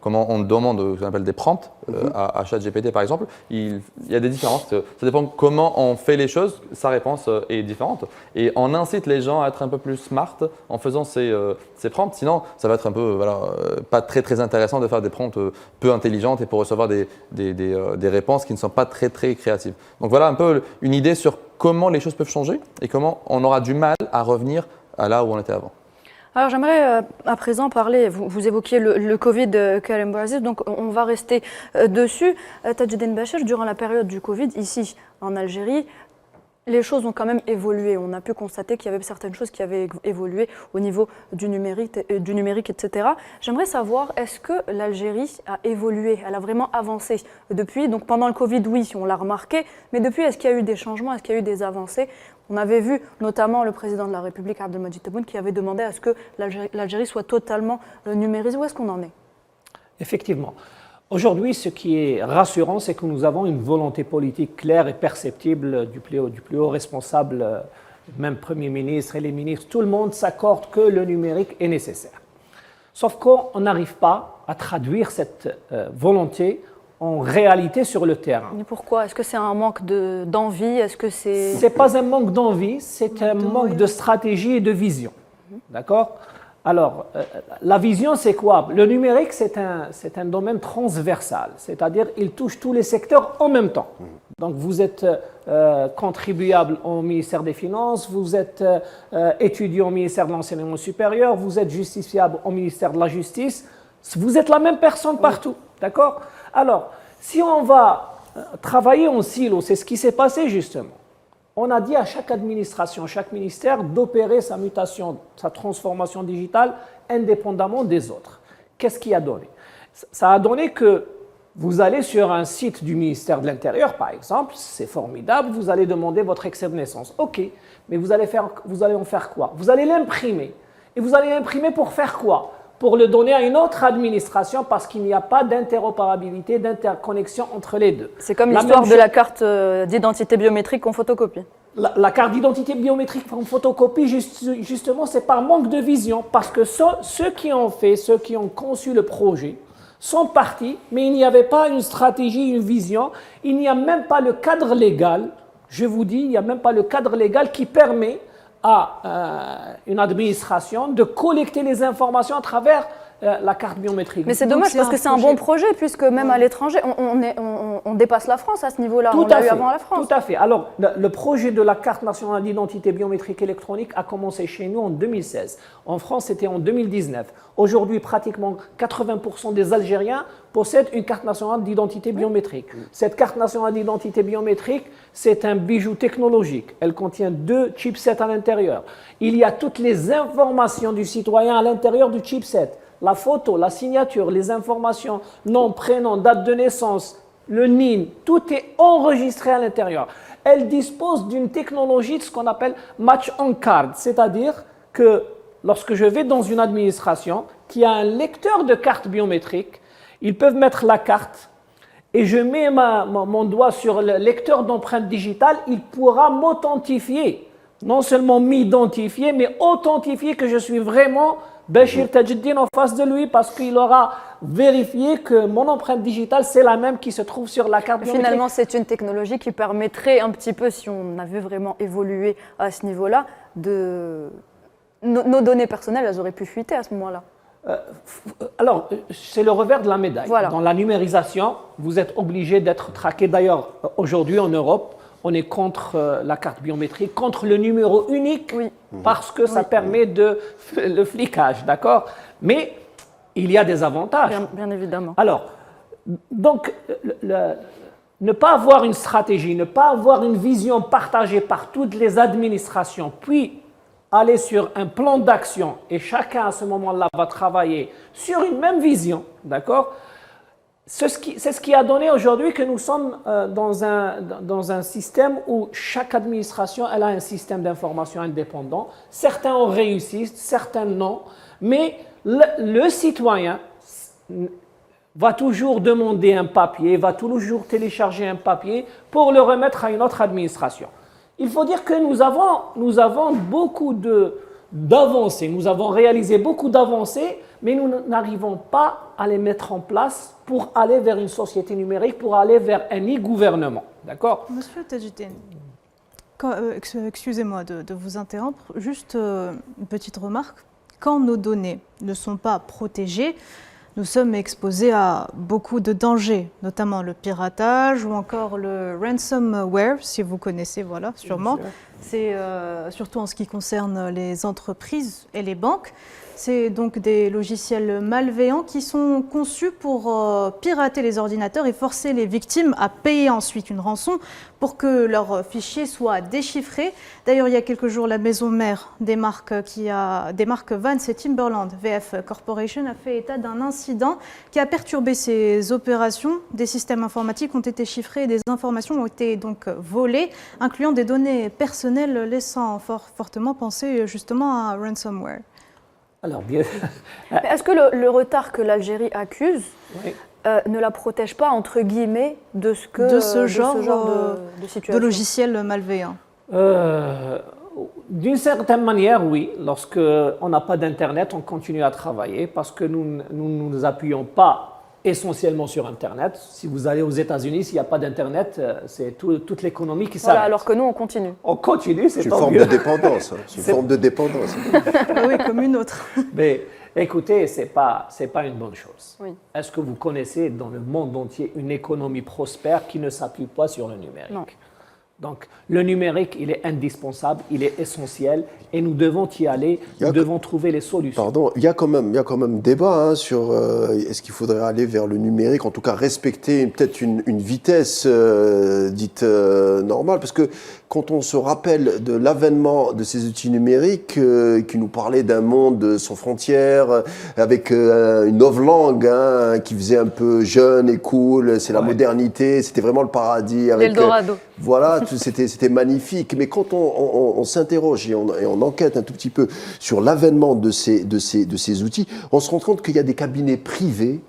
comment on demande ce qu'on appelle des prompts à ChatGPT par exemple, il y a des différences. Ça dépend comment on fait les choses, sa réponse est différente. Et on incite les gens à être un peu plus smart en faisant ces prompts. Sinon, ça va être un peu pas très très intéressant de faire des prompts peu intelligentes et pour recevoir des réponses qui ne sont pas très très créatives. Donc voilà un peu une idée sur comment les choses peuvent changer et comment on aura du mal à revenir à là où on était avant. Alors j'aimerais à présent parler, vous évoquiez le Covid, Karim Bouaziz, donc on va rester dessus. Tadjidine Bachir, durant la période du Covid, ici en Algérie, les choses ont quand même évolué. On a pu constater qu'il y avait certaines choses qui avaient évolué au niveau du numérique, etc. J'aimerais savoir, est-ce que l'Algérie a évolué, elle a vraiment avancé depuis? Donc pendant le Covid, oui, on l'a remarqué, mais depuis, est-ce qu'il y a eu des changements, est-ce qu'il y a eu des avancées? On avait vu notamment le président de la République, Abdelmadjid Tebboune, qui avait demandé à ce que l'Algérie soit totalement numérisée. Où est-ce qu'on en est? Effectivement. Aujourd'hui, ce qui est rassurant, c'est que nous avons une volonté politique claire et perceptible du plus haut responsable, même Premier ministre et les ministres. Tout le monde s'accorde que le numérique est nécessaire. Sauf qu'on n'arrive pas à traduire cette volonté en réalité sur le terrain. Mais pourquoi? Est-ce que c'est un manque d'envie? Est-ce que c'est... C'est pas un manque d'envie, c'est un manque de stratégie et de vision. D'accord? Alors, la vision, c'est quoi? Le numérique, c'est un domaine transversal, c'est-à-dire il touche tous les secteurs en même temps. Donc, vous êtes contribuable au ministère des Finances, vous êtes étudiant au ministère de l'Enseignement supérieur, vous êtes justiciable au ministère de la Justice, vous êtes la même personne partout, d'accord? Alors, si on va travailler en silo, c'est ce qui s'est passé justement. On a dit à chaque administration, chaque ministère d'opérer sa mutation, sa transformation digitale indépendamment des autres. Qu'est-ce qui a donné? Ça a donné que vous allez sur un site du ministère de l'Intérieur, par exemple, c'est formidable, vous allez demander votre extrait de naissance. Ok, mais vous allez en faire quoi? Vous allez l'imprimer. Et vous allez l'imprimer pour faire quoi? Pour le donner à une autre administration parce qu'il n'y a pas d'interopérabilité, d'interconnexion entre les deux. C'est comme l'histoire de la carte d'identité biométrique qu'on photocopie. La carte d'identité biométrique qu'on photocopie, justement, c'est par manque de vision. Parce que ceux qui ont conçu le projet sont partis, mais il n'y avait pas une stratégie, une vision. Il n'y a même pas le cadre légal, je vous dis, il n'y a même pas le cadre légal qui permet à une administration de collecter les informations à travers la carte biométrique. Mais c'est dommage parce que c'est un bon projet puisque même à l'étranger, on dépasse la France à ce niveau-là. On l'a eu avant la France. Tout à fait. Alors, le projet de la carte nationale d'identité biométrique électronique a commencé chez nous en 2016. En France, c'était en 2019. Aujourd'hui, pratiquement 80% des Algériens possèdent une carte nationale d'identité biométrique. Cette carte nationale d'identité biométrique, c'est un bijou technologique. Elle contient 2 chipsets à l'intérieur. Il y a toutes les informations du citoyen à l'intérieur du chipset. La photo, la signature, les informations, nom, prénom, date de naissance, le NIN, tout est enregistré à l'intérieur. Elle dispose d'une technologie de ce qu'on appelle match on card, c'est-à-dire que lorsque je vais dans une administration qui a un lecteur de carte biométrique, ils peuvent mettre la carte et je mets mon doigt sur le lecteur d'empreinte digitale, il pourra m'authentifier. Non seulement m'identifier, mais authentifier que je suis vraiment Bachir Tajuddin en face de lui parce qu'il aura vérifié que mon empreinte digitale, c'est la même qui se trouve sur la carte biométrique. Finalement, c'est une technologie qui permettrait un petit peu, si on avait vraiment évolué à ce niveau-là, nos données personnelles, elles auraient pu fuiter à ce moment-là. Alors, c'est le revers de la médaille. Voilà. Dans la numérisation, vous êtes obligé d'être traqué. D'ailleurs, aujourd'hui en Europe, on est contre la carte biométrique, contre le numéro unique, parce que ça permet le flicage, d'accord? Mais il y a des avantages. Bien évidemment. Alors, donc, ne pas avoir une stratégie, ne pas avoir une vision partagée par toutes les administrations, puis aller sur un plan d'action, et chacun à ce moment-là va travailler sur une même vision, d'accord? C'est ce qui a donné aujourd'hui que nous sommes dans un système où chaque administration elle a un système d'information indépendant. Certains ont réussi, certains non. Mais le citoyen va toujours demander un papier, va toujours télécharger un papier pour le remettre à une autre administration. Il faut dire que nous avons beaucoup d'avancées, nous avons réalisé beaucoup d'avancées, mais nous n'arrivons pas à les mettre en place pour aller vers une société numérique, pour aller vers un e-gouvernement. D'accord? Monsieur Tajuddin, excusez-moi de vous interrompre, juste une petite remarque. Quand nos données ne sont pas protégées, nous sommes exposés à beaucoup de dangers, notamment le piratage ou encore le ransomware, si vous connaissez, voilà, sûrement. C'est surtout en ce qui concerne les entreprises et les banques. C'est donc des logiciels malveillants qui sont conçus pour pirater les ordinateurs et forcer les victimes à payer ensuite une rançon pour que leurs fichiers soient déchiffrés. D'ailleurs, il y a quelques jours, la maison mère des marques Vans et Timberland, VF Corporation, a fait état d'un incident qui a perturbé ses opérations. Des systèmes informatiques ont été chiffrés et des informations ont été donc volées, incluant des données personnelles, laissant fortement penser justement à ransomware. Alors, bien. Est-ce que le retard que l'Algérie accuse ne la protège pas, entre guillemets, de ce genre de situation? De logiciels malveillants? D'une certaine manière, oui. Lorsqu'on n'a pas d'Internet, on continue à travailler parce que nous ne nous appuyons pas essentiellement sur Internet. Si vous allez aux États-Unis, s'il n'y a pas d'Internet, c'est toute l'économie qui s'arrête. Voilà, alors que nous, on continue. On continue, c'est une forme de dépendance. C'est une forme de dépendance. Oui, comme une autre. Mais écoutez, ce n'est pas une bonne chose. Oui. Est-ce que vous connaissez dans le monde entier une économie prospère qui ne s'appuie pas sur le numérique? Non. Donc, le numérique, il est indispensable, il est essentiel et nous devons y aller, nous devons trouver les solutions. Pardon, il y a quand même débat sur est-ce qu'il faudrait aller vers le numérique, en tout cas respecter peut-être une vitesse dite normale, parce que quand on se rappelle de l'avènement de ces outils numériques qui nous parlaient d'un monde sans frontières, avec une novlangue qui faisait un peu jeune et cool, c'est la modernité, c'était vraiment le paradis. L'Eldorado. Voilà, c'était magnifique. Mais quand on s'interroge et on enquête un tout petit peu sur l'avènement de ces outils, on se rend compte qu'il y a des cabinets privés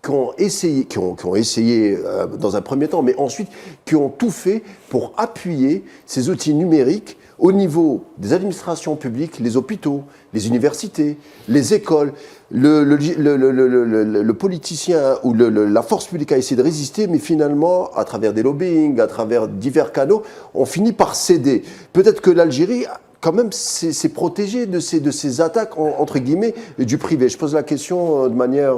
qui ont essayé dans un premier temps, mais ensuite qui ont tout fait pour appuyer ces outils numériques au niveau des administrations publiques, les hôpitaux, les universités, les écoles. Le politicien ou la force publique a essayé de résister, mais finalement, à travers des lobbying, à travers divers canaux, on finit par céder. Peut-être que l'Algérie, quand même, s'est protégée de ces attaques, entre guillemets, du privé. Je pose la question de manière...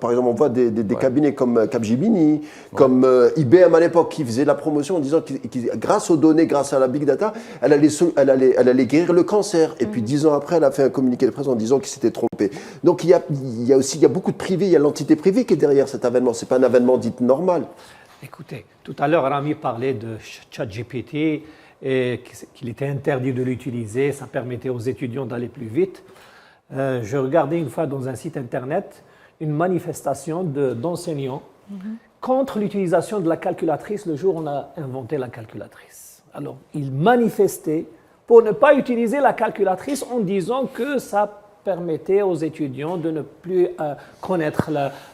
par exemple, on voit des cabinets comme Capgemini, comme IBM à l'époque, qui faisait la promotion en disant que grâce aux données, grâce à la big data, elle allait guérir le cancer. Et puis 10 ans après, elle a fait un communiqué de presse en disant qu'il s'était trompé. Donc il y a beaucoup de privés, il y a l'entité privée qui est derrière cet avènement. Ce n'est pas un avènement dit normal. Écoutez, tout à l'heure, Rami parlait de ChatGPT, et qu'il était interdit de l'utiliser, ça permettait aux étudiants d'aller plus vite. Je regardais une fois dans un site internet une manifestation d'enseignants contre l'utilisation de la calculatrice le jour où on a inventé la calculatrice. Alors, ils manifestaient pour ne pas utiliser la calculatrice en disant que ça permettait aux étudiants de ne plus connaître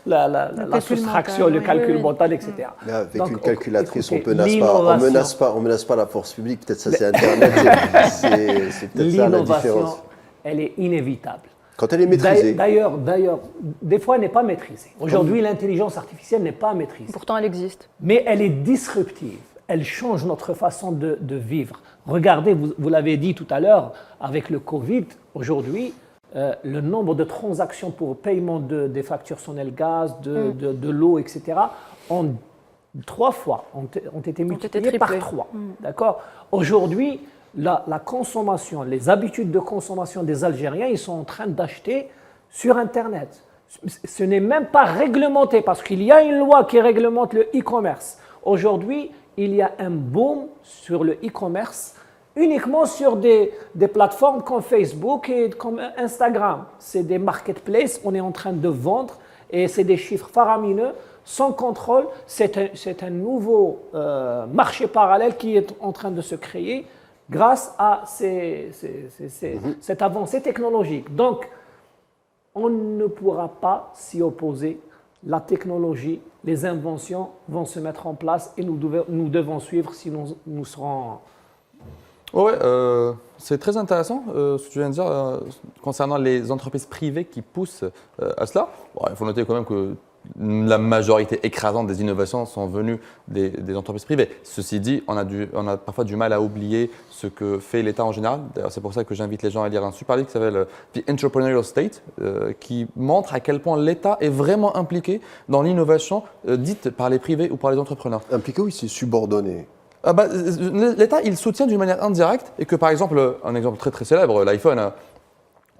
la soustraction, mental, le oui. calcul Oui. mental, etc. Mais avec Donc, une calculatrice, écoutez, on menace pas la force publique. Peut-être ça c'est Internet. c'est peut-être ça la l'innovation, différence. elle est inévitable. Quand elle est maîtrisée. D'ailleurs, des fois, elle n'est pas maîtrisée. Aujourd'hui, l'intelligence artificielle n'est pas maîtrisée. Pourtant, elle existe. Mais elle est disruptive. Elle change notre façon de vivre. Regardez, vous l'avez dit tout à l'heure, avec le Covid, aujourd'hui, le nombre de transactions pour paiement des factures sonel gaz, de l'eau, etc., ont 3 fois, ont été multipliées par 3. D'accord ? Aujourd'hui, la consommation, les habitudes de consommation des Algériens, ils sont en train d'acheter sur Internet. Ce n'est même pas réglementé parce qu'il y a une loi qui réglemente le e-commerce. Aujourd'hui, il y a un boom sur le e-commerce uniquement sur des plateformes comme Facebook et comme Instagram. C'est des marketplaces, on est en train de vendre et c'est des chiffres faramineux, sans contrôle. C'est un nouveau marché parallèle qui est en train de se créer grâce à cette avancée technologique. Donc, on ne pourra pas s'y opposer. La technologie, les inventions vont se mettre en place et nous devons suivre, sinon nous serons... Oui, c'est très intéressant ce que tu viens de dire concernant les entreprises privées qui poussent à cela. Bon, il faut noter quand même que la majorité écrasante des innovations sont venues des entreprises privées. Ceci dit, on a parfois du mal à oublier ce que fait l'État en général. D'ailleurs, c'est pour ça que j'invite les gens à lire un super livre qui s'appelle The Entrepreneurial State, qui montre à quel point l'État est vraiment impliqué dans l'innovation dite par les privés ou par les entrepreneurs. Impliqué, oui, c'est subordonné. L'État, il soutient d'une manière indirecte et que, par exemple, un exemple très très célèbre, l'iPhone,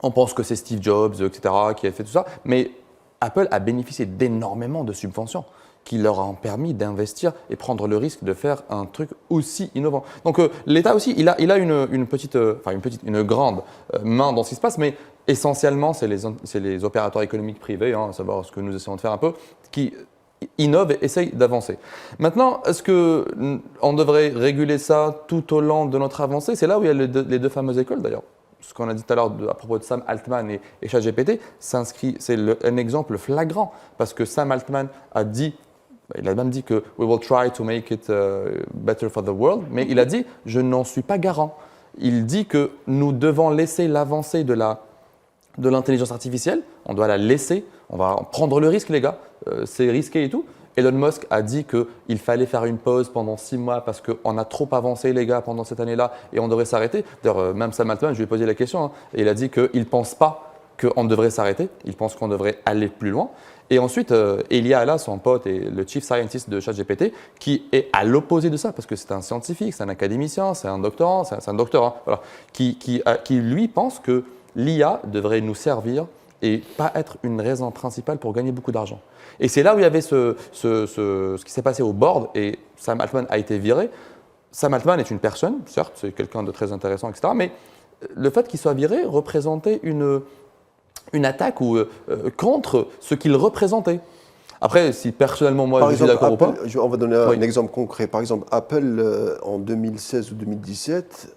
on pense que c'est Steve Jobs, etc., qui a fait tout ça, mais Apple a bénéficié d'énormément de subventions qui leur ont permis d'investir et prendre le risque de faire un truc aussi innovant. Donc l'État aussi, il a une grande main dans ce qui se passe, mais essentiellement, c'est les opérateurs économiques privés, à savoir ce que nous essayons de faire un peu, qui innovent et essayent d'avancer. Maintenant, est-ce qu'on devrait réguler ça tout au long de notre avancée? C'est là où il y a les deux fameuses écoles d'ailleurs. Ce qu'on a dit tout à l'heure à propos de Sam Altman et ChatGPT s'inscrit, c'est un exemple flagrant parce que Sam Altman a dit, il a même dit que we will try to make it better for the world, mais il a dit je n'en suis pas garant. Il dit que nous devons laisser l'avancée de l'intelligence artificielle, on doit la laisser, on va prendre le risque les gars, c'est risqué et tout. Elon Musk a dit qu'il fallait faire une pause pendant 6 mois parce qu'on a trop avancé les gars pendant cette année-là et on devrait s'arrêter. D'ailleurs, même Sam Altman, je lui ai posé la question, et il a dit qu'il ne pense pas qu'on devrait s'arrêter, il pense qu'on devrait aller plus loin. Et ensuite, Elia Alla, son pote et le chief scientist de ChatGPT, qui est à l'opposé de ça, parce que c'est un scientifique, c'est un académicien, c'est un doctorant, c'est un docteur, voilà, qui lui pense que l'IA devrait nous servir et pas être une raison principale pour gagner beaucoup d'argent. Et c'est là où il y avait ce qui s'est passé au board et Sam Altman a été viré. Sam Altman est une personne, certes, c'est quelqu'un de très intéressant, etc. Mais le fait qu'il soit viré représentait une attaque contre ce qu'il représentait. Après, si personnellement, moi, je suis d'accord ou pas. On va donner un exemple concret. Par exemple, Apple, en 2016 ou 2017,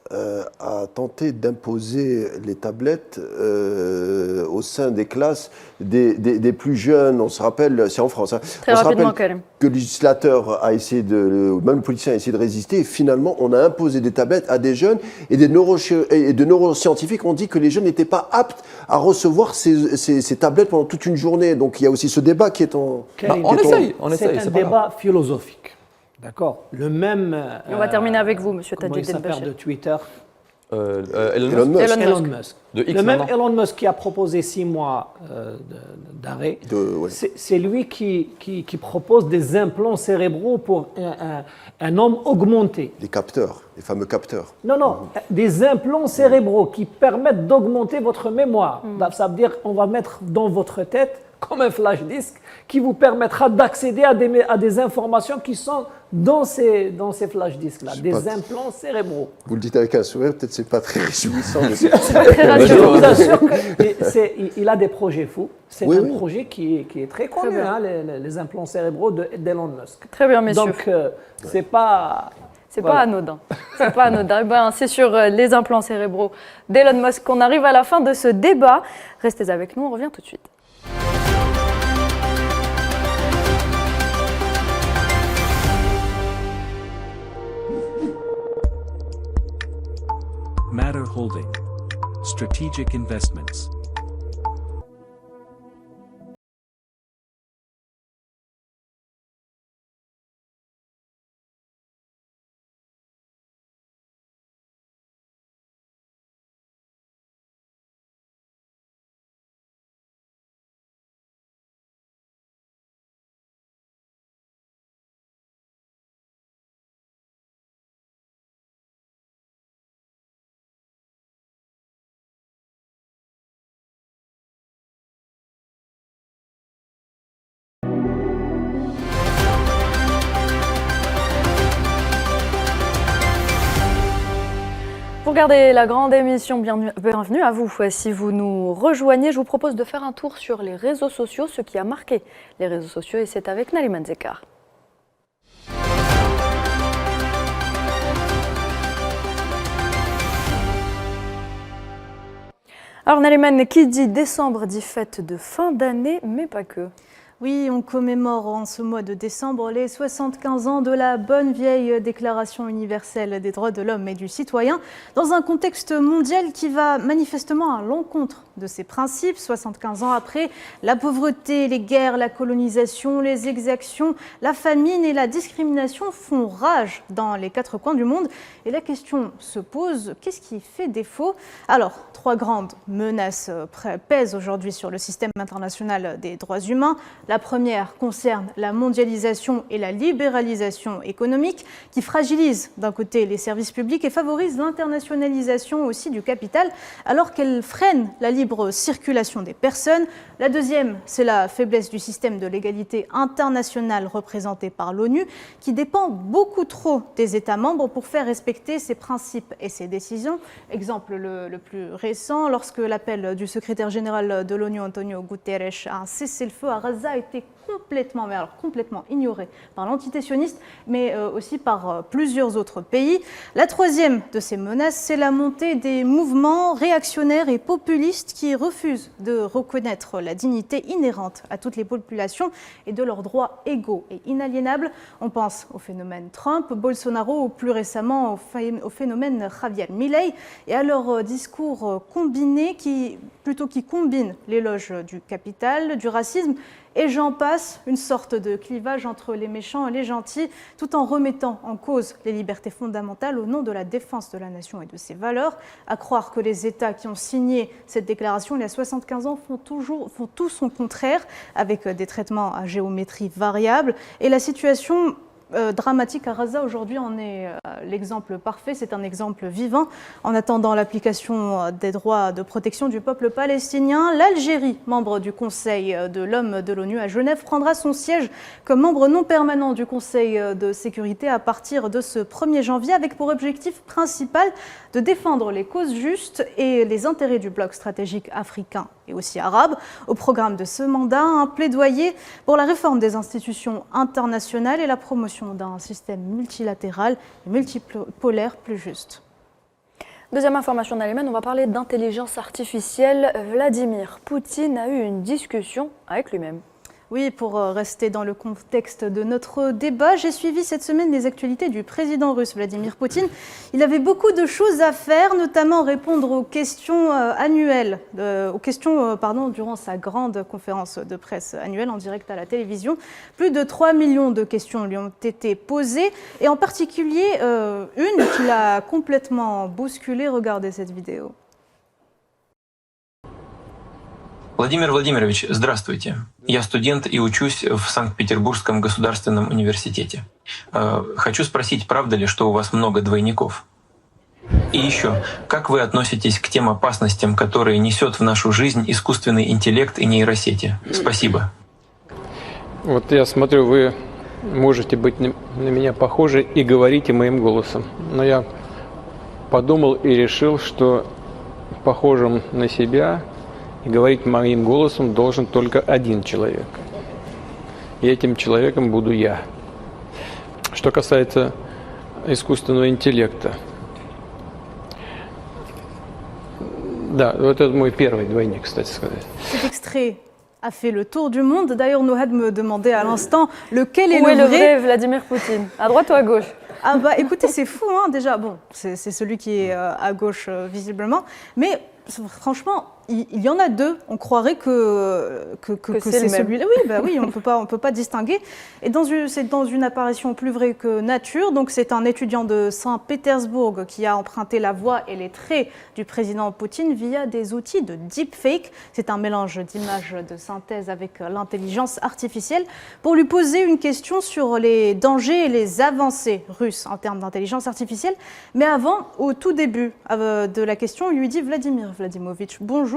a tenté d'imposer les tablettes au sein des classes des plus jeunes. On se rappelle, c'est en France, Très rapidement, quand même. Que le législateur a essayé même le politicien a essayé de résister. Et finalement, on a imposé des tablettes à des jeunes et des neuroscientifiques ont dit que les jeunes n'étaient pas aptes à recevoir ces tablettes pendant toute une journée. Donc, il y a aussi ce débat qui est en... on essaye. C'est un débat philosophique. D'accord. Le même. On va terminer avec vous, monsieur Comment il Tadjid s'appelle El-Bachir. de Twitter Elon Musk. Elon Musk. De X le même maintenant. Elon Musk qui a proposé 6 mois d'arrêt, c'est lui qui propose des implants cérébraux pour un homme augmenté. Les capteurs, les fameux capteurs. Non, des implants cérébraux qui permettent d'augmenter votre mémoire. Ça veut dire qu'on va mettre dans votre tête comme un flash disk qui vous permettra d'accéder à des informations qui sont dans ces flash disks-là, des implants cérébraux. Vous le dites avec un sourire, peut-être c'est pas très réjouissant. Mais je vous assure qu'il a des projets fous. C'est un projet qui est très connu, les implants cérébraux d'Elon Musk. Très bien, messieurs. Donc, c'est pas... C'est pas anodin. C'est pas anodin. Eh ben, c'est sur les implants cérébraux d'Elon Musk qu'on arrive à la fin de ce débat. Restez avec nous, on revient tout de suite. Matter Holding. Strategic Investments. Pour regarder la grande émission, bienvenue à vous. Si vous nous rejoignez, je vous propose de faire un tour sur les réseaux sociaux, ce qui a marqué les réseaux sociaux, et c'est avec Naliman Zekar. Alors Naliman, qui dit décembre dit fête de fin d'année, mais pas que. Oui, on commémore en ce mois de décembre les 75 ans de la bonne vieille Déclaration universelle des droits de l'homme et du citoyen, dans un contexte mondial qui va manifestement à l'encontre de ces principes. 75 ans après, la pauvreté, les guerres, la colonisation, les exactions, la famine et la discrimination font rage dans les quatre coins du monde. Et la question se pose, qu'est-ce qui fait défaut? Alors, trois grandes menaces pèsent aujourd'hui sur le système international des droits humains. La première concerne la mondialisation et la libéralisation économique qui fragilisent d'un côté les services publics et favorisent l'internationalisation aussi du capital alors qu'elle freine la libre circulation des personnes. La deuxième, c'est la faiblesse du système de l'égalité internationale représenté par l'ONU qui dépend beaucoup trop des États membres pour faire respecter ses principes et ses décisions. Exemple le plus récent, lorsque l'appel du secrétaire général de l'ONU, Antonio Guterres, à un cessez-le-feu à Gaza a été complètement ignoré par l'entité sioniste, mais aussi par plusieurs autres pays. La troisième de ces menaces, c'est la montée des mouvements réactionnaires et populistes qui refusent de reconnaître la dignité inhérente à toutes les populations et de leurs droits égaux et inaliénables. On pense au phénomène Trump, Bolsonaro ou plus récemment au phénomène Javier Milei et à leur discours combiné qui combine l'éloge du capital, du racisme et j'en passe, une sorte de clivage entre les méchants et les gentils, tout en remettant en cause les libertés fondamentales au nom de la défense de la nation et de ses valeurs. À croire que les États qui ont signé cette déclaration il y a 75 ans font tout son contraire, avec des traitements à géométrie variable. Et la situation dramatique à Gaza aujourd'hui en est l'exemple parfait, c'est un exemple vivant. En attendant l'application des droits de protection du peuple palestinien, l'Algérie, membre du Conseil de l'homme de l'ONU à Genève, prendra son siège comme membre non permanent du Conseil de sécurité à partir de ce 1er janvier avec pour objectif principal de défendre les causes justes et les intérêts du bloc stratégique africain et aussi arabe. Au programme de ce mandat, un plaidoyer pour la réforme des institutions internationales et la promotion d'un système multilatéral et multipolaire plus juste. Deuxième information d'Aliman, on va parler d'intelligence artificielle. Vladimir Poutine a eu une discussion avec lui-même. Oui, pour rester dans le contexte de notre débat, j'ai suivi cette semaine les actualités du président russe Vladimir Poutine. Il avait beaucoup de choses à faire, notamment répondre aux questions annuelles, durant sa grande conférence de presse annuelle en direct à la télévision. Plus de 3 millions de questions lui ont été posées, et en particulier une qui l'a complètement bousculé. Regardez cette vidéo. Владимир Владимирович, здравствуйте. Я студент и учусь в Санкт-Петербургском государственном университете. Хочу спросить, правда ли, что у вас много двойников? И еще, как вы относитесь к тем опасностям, которые несет в нашу жизнь искусственный интеллект и нейросети? Спасибо. Вот я смотрю, вы можете быть на меня похожи и говорите моим голосом. Но я подумал и решил, что похожим на себя и говорить моим голосом должен только один человек. И этим человеком буду я. Что касается искусственного интеллекта. Да, вот это мой первый двойник, кстати сказать. Cet extrait a fait le tour du monde. D'ailleurs, Nohad me demandait à l'instant lequel est Où est le le vrai. vrai Vladimir Poutine? À droite ou à gauche? Ah bah écoutez, c'est fou hein, déjà. Bon, c'est celui qui est à gauche visiblement, mais franchement, il y en a deux. On croirait que c'est celui-là. Oui, bah oui, on peut pas distinguer. Et c'est dans une apparition plus vraie que nature. Donc c'est un étudiant de Saint-Pétersbourg qui a emprunté la voix et les traits du président Poutine via des outils de deepfake. C'est un mélange d'images de synthèse avec l'intelligence artificielle pour lui poser une question sur les dangers et les avancées russes en termes d'intelligence artificielle. Mais avant, au tout début de la question, il lui dit Vladimir Vladimirovitch, bonjour.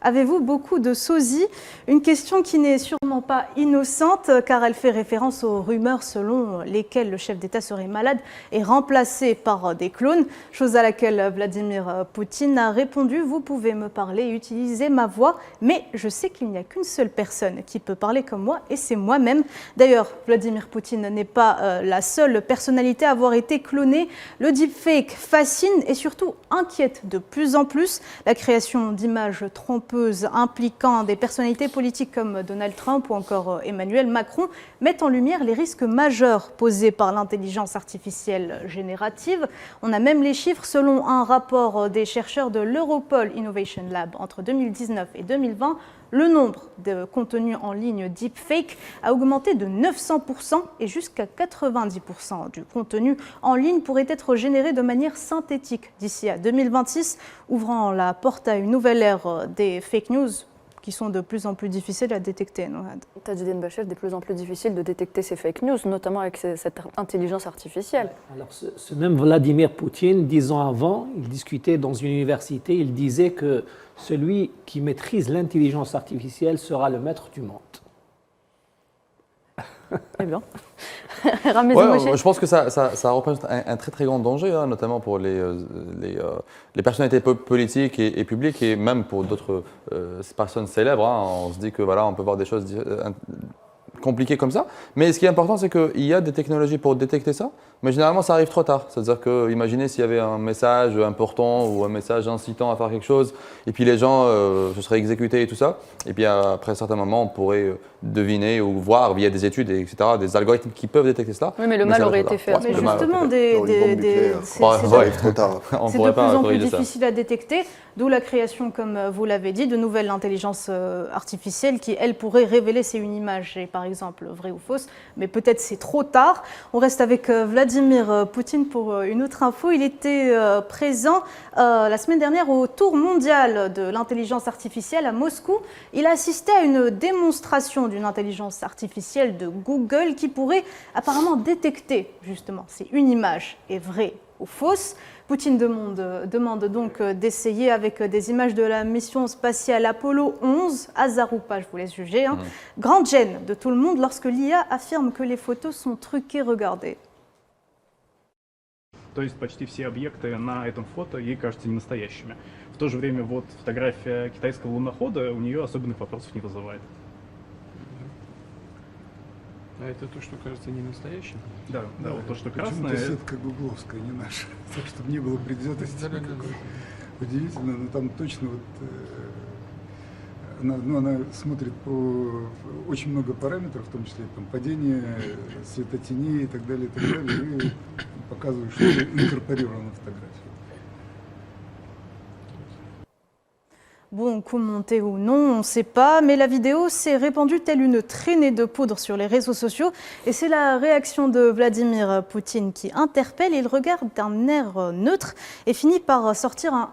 Avez-vous beaucoup de sosie? Une question qui n'est sûrement pas innocente car elle fait référence aux rumeurs selon lesquelles le chef d'État serait malade et remplacé par des clones, chose à laquelle Vladimir Poutine a répondu: vous pouvez me parler et utiliser ma voix, mais je sais qu'il n'y a qu'une seule personne qui peut parler comme moi et c'est moi-même. D'ailleurs, Vladimir Poutine n'est pas la seule personnalité à avoir été clonée. Le deepfake fascine et surtout inquiète de plus en plus. La création d'images trompeuses impliquant des personnalités politiques comme Donald Trump ou encore Emmanuel Macron mettent en lumière les risques majeurs posés par l'intelligence artificielle générative. On a même les chiffres selon un rapport des chercheurs de l'Europol Innovation Lab entre 2019 et 2020. Le nombre de contenus en ligne deepfake a augmenté de 900% et jusqu'à 90% du contenu en ligne pourrait être généré de manière synthétique d'ici à 2026, ouvrant la porte à une nouvelle ère des fake news qui sont de plus en plus difficiles à détecter. Tadjidine Bachev, de plus en plus difficile de détecter ces fake news, notamment avec cette intelligence artificielle. Alors, ce même Vladimir Poutine, 10 ans avant, il discutait dans une université, il disait que celui qui maîtrise l'intelligence artificielle sera le maître du monde. Eh bien. Je pense que ça représente un très très grand danger, hein, notamment pour les personnalités politiques et publiques et même pour d'autres personnes célèbres. Hein. On se dit que voilà, on peut voir des choses compliquées comme ça. Mais ce qui est important, c'est qu'il y a des technologies pour détecter ça, mais généralement ça arrive trop tard. C'est-à-dire que, imaginez s'il y avait un message important ou un message incitant à faire quelque chose, et puis les gens se seraient exécutés et tout ça, et puis après un certain moment, on pourrait deviner ou voir via des études, etc., des algorithmes qui peuvent détecter cela. Oui, mais le mal aurait été fait. Mais justement, c'est de plus en plus difficile à détecter, d'où la création, comme vous l'avez dit, de nouvelles intelligences artificielles qui, elles, pourraient révéler si une image est, par exemple, vraie ou fausse, mais peut-être c'est trop tard. On reste avec Vladimir Poutine pour une autre info. Il était présent la semaine dernière au Tour mondial de l'intelligence artificielle à Moscou. Il a assisté à une démonstration d'une intelligence artificielle de Google qui pourrait apparemment détecter justement si une image est vraie ou fausse. Poutine demande donc d'essayer avec des images de la mission spatiale Apollo 11, hasard ou pas, je vous laisse juger. Hein. Grande gêne de tout le monde lorsque l'IA affirme que les photos sont truquées, regardez. То есть почти все объекты на этом фото ей кажутся ненастоящими. В то же время вот фотография китайского лунохода у нее особенных вопросов не вызывает. А это то, что кажется не настоящим? Да, да, вот то, что красное. Почему-то сетка гугловская, не наша. Так, чтобы не было предвзятости. Удивительно, но там точно вот она смотрит по очень много параметров, в том числе там падение, светотеней и так далее, и показывает, что инкорпорирована фотография. Bon, commenté ou non, on ne sait pas, mais la vidéo s'est répandue telle une traînée de poudre sur les réseaux sociaux et c'est la réaction de Vladimir Poutine qui interpelle. Il regarde d'un air neutre et finit par sortir un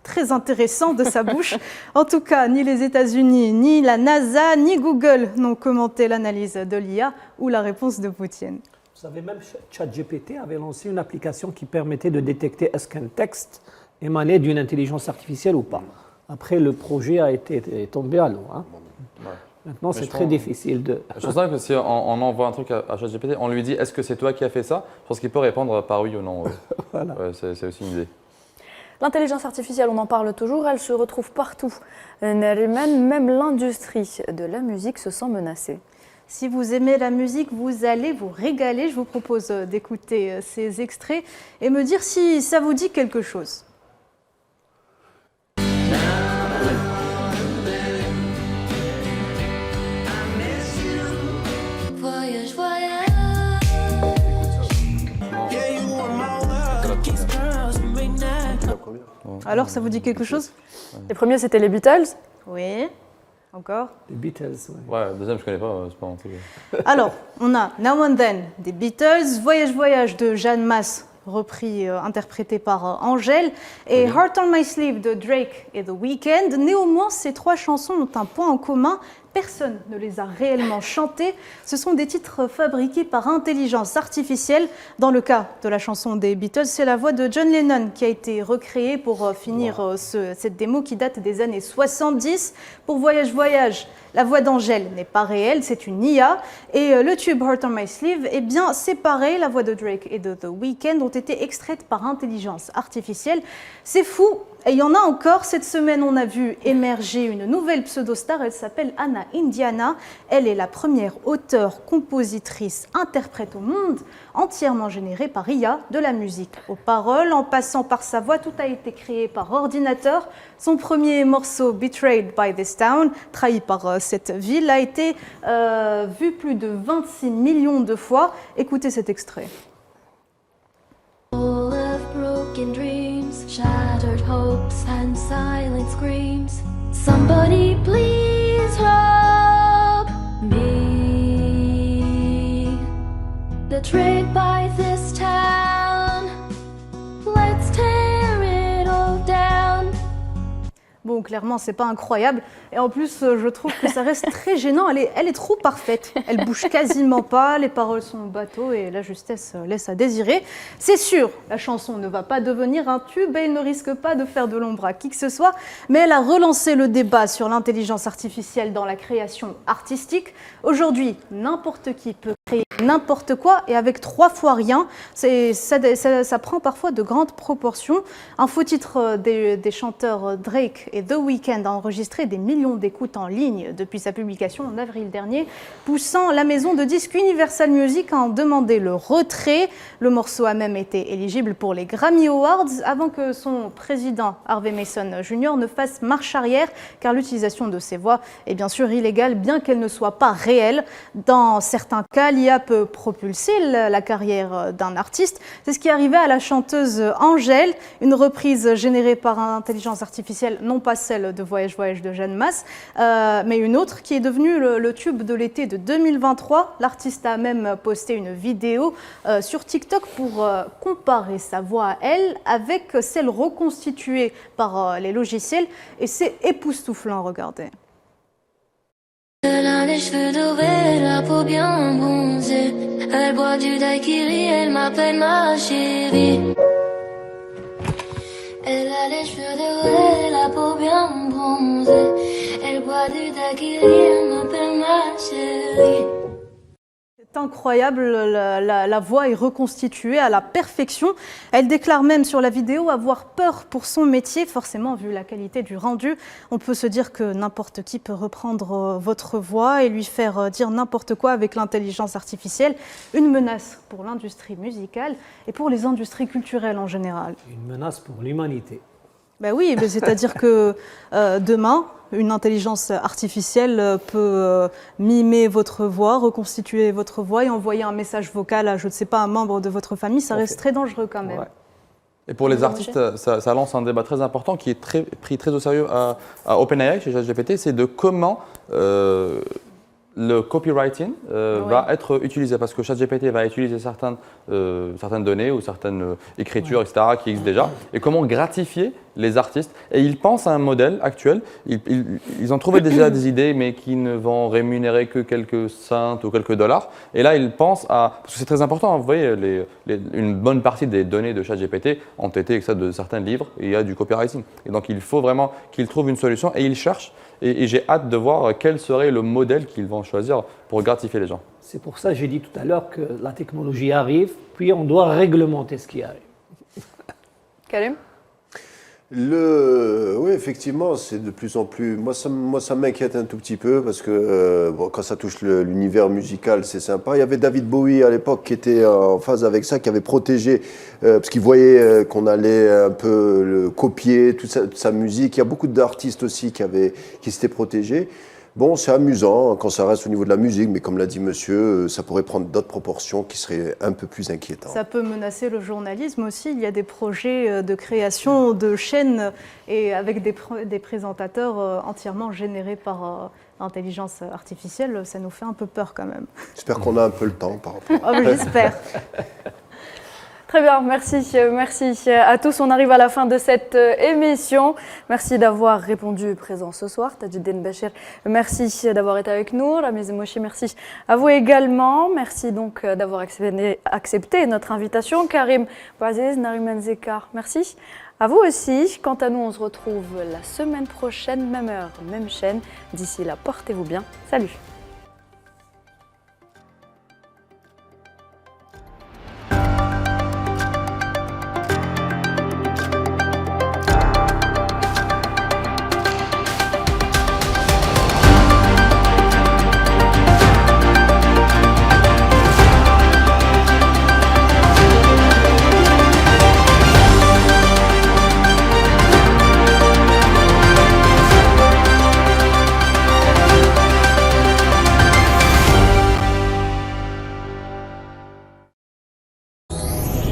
très intéressant de sa bouche. En tout cas, ni les États-Unis, ni la NASA, ni Google n'ont commenté l'analyse de l'IA ou la réponse de Poutine. Vous savez, même ChatGPT avait lancé une application qui permettait de détecter est-ce qu'un texte émanait d'une intelligence artificielle ou pas. Après, le projet est tombé à l'eau. Hein. Maintenant, c'est très difficile de... Je pense que si on envoie un truc à ChatGPT, on lui dit « Est-ce que c'est toi qui as fait ça ?» Je pense qu'il peut répondre par oui ou non. Voilà. C'est aussi une idée. L'intelligence artificielle, on en parle toujours, elle se retrouve partout. Même l'industrie de la musique se sent menacée. Si vous aimez la musique, vous allez vous régaler. Je vous propose d'écouter ces extraits et me dire si ça vous dit quelque chose. Alors, ça vous dit quelque chose? Les premiers, c'était les Beatles. Oui. Encore? Les Beatles, ouais. Deuxième, je connais pas, c'est pas un truc. Alors, on a Now and Then des Beatles, Voyage Voyage de Jeanne Masse, repris, interprété par Angèle, et Heart on My Sleeve de Drake et The Weeknd. Néanmoins, ces trois chansons ont un point en commun. Personne ne les a réellement chantées. Ce sont des titres fabriqués par intelligence artificielle. Dans le cas de la chanson des Beatles, c'est la voix de John Lennon qui a été recréée pour finir cette démo qui date des années 70. Pour Voyage Voyage, la voix d'Angèle n'est pas réelle, c'est une IA. Et le tube Heart on My Sleeve, eh bien, c'est pareil. La voix de Drake et de The Weeknd ont été extraites par intelligence artificielle. C'est fou. Et il y en a encore. Cette semaine, on a vu émerger une nouvelle pseudo-star. Elle s'appelle Anna Indiana. Elle est la première auteure, compositrice, interprète au monde, entièrement générée par IA, de la musique aux paroles. En passant par sa voix, tout a été créé par ordinateur. Son premier morceau, Betrayed by This Town, trahi par cette ville, a été vu plus de 26 millions de fois. Écoutez cet extrait. Broken dreams, shattered hopes and silent screams. Somebody please help me. Betrayed by this town. Let's tear it all down. Bon, clairement, c'est pas incroyable. Et en plus, je trouve que ça reste très gênant. Elle est trop parfaite. Elle bouge quasiment pas, les paroles sont bateau et la justesse laisse à désirer. C'est sûr, la chanson ne va pas devenir un tube et elle ne risque pas de faire de l'ombre à qui que ce soit. Mais elle a relancé le débat sur l'intelligence artificielle dans la création artistique. Aujourd'hui, n'importe qui peut créer n'importe quoi et avec 3 fois rien. Ça prend parfois de grandes proportions. Un faux titre des chanteurs Drake et The Weeknd a enregistré des millions d'écoutes en ligne depuis sa publication en avril dernier, poussant la maison de disques Universal Music à en demander le retrait. Le morceau a même été éligible pour les Grammy Awards avant que son président Harvey Mason Jr. ne fasse marche arrière, car l'utilisation de ces voix est bien sûr illégale, bien qu'elle ne soit pas réelle. Dans certains cas, l'IA peut propulser la carrière d'un artiste. C'est ce qui est arrivé à la chanteuse Angèle, une reprise générée par intelligence artificielle, non pas celle de Voyage Voyage de Jeanne Masse, mais une autre qui est devenue le tube de l'été de 2023. L'artiste a même posté une vidéo sur TikTok pour comparer sa voix à elle avec celle reconstituée par les logiciels et c'est époustouflant, regardez. Elle a les cheveux dorés, la peau bien bronzée. Elle boit du daiquiri, elle m'appelle ma chérie. Elle a les cheveux dorés, la peau bien bronzée. Elle boit du daiquiri, elle m'appelle ma chérie. C'est incroyable, la voix est reconstituée à la perfection. Elle déclare même sur la vidéo avoir peur pour son métier, forcément vu la qualité du rendu. On peut se dire que n'importe qui peut reprendre votre voix et lui faire dire n'importe quoi avec l'intelligence artificielle. Une menace pour l'industrie musicale et pour les industries culturelles en général. Une menace pour l'humanité. Ben oui, c'est-à-dire que demain, une intelligence artificielle peut mimer votre voix, reconstituer votre voix et envoyer un message vocal à, je ne sais pas, un membre de votre famille. Ça reste très dangereux quand même. Ouais. Et pour les artistes, ça lance un débat très important qui est pris très au sérieux à OpenAI, chez ChatGPT, c'est de comment le copywriting va être utilisé, parce que ChatGPT va utiliser certaines données ou certaines écritures, etc., qui existent déjà, et comment gratifier les artistes. Et ils pensent à un modèle actuel, ils ont trouvé déjà des idées, mais qui ne vont rémunérer que quelques cents ou quelques dollars. Et là, ils pensent à, parce que c'est très important, vous voyez, une bonne partie des données de ChatGPT ont été extraites de certains livres, et il y a du copywriting. Et donc, il faut vraiment qu'ils trouvent une solution, et ils cherchent. Et j'ai hâte de voir quel serait le modèle qu'ils vont choisir pour gratifier les gens. C'est pour ça que j'ai dit tout à l'heure que la technologie arrive, puis on doit réglementer ce qui arrive. Karim ? Oui, effectivement, c'est de plus en plus. Moi, ça m'inquiète un tout petit peu parce que quand ça touche l'univers musical, c'est sympa. Il y avait David Bowie à l'époque qui était en phase avec ça, qui avait protégé, parce qu'il voyait qu'on allait un peu copier toute sa musique. Il y a beaucoup d'artistes aussi qui s'étaient protégés. Bon, c'est amusant quand ça reste au niveau de la musique, mais comme l'a dit monsieur, ça pourrait prendre d'autres proportions qui seraient un peu plus inquiétantes. Ça peut menacer le journalisme aussi. Il y a des projets de création de chaînes et avec des présentateurs entièrement générés par l'intelligence artificielle. Ça nous fait un peu peur quand même. J'espère qu'on a un peu le temps par rapport. Oh, j'espère. Très bien, merci à tous. On arrive à la fin de cette émission. Merci d'avoir répondu présent ce soir. Tadjidine Bachir, merci d'avoir été avec nous. Ramiz Mouchi, merci à vous également. Merci donc d'avoir accepté notre invitation. Karim Bouaziz, Nariman Zekar, merci. À vous aussi. Quant à nous, on se retrouve la semaine prochaine, même heure, même chaîne. D'ici là, portez-vous bien. Salut.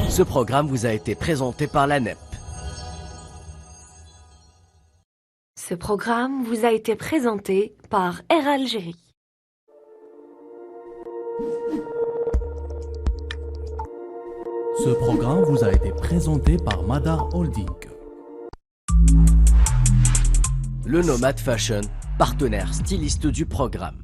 Ce programme vous a été présenté par l'ANEP. Ce programme vous a été présenté par Air Algérie. Ce programme vous a été présenté par Madar Holding. Le Nomad Fashion, partenaire styliste du programme.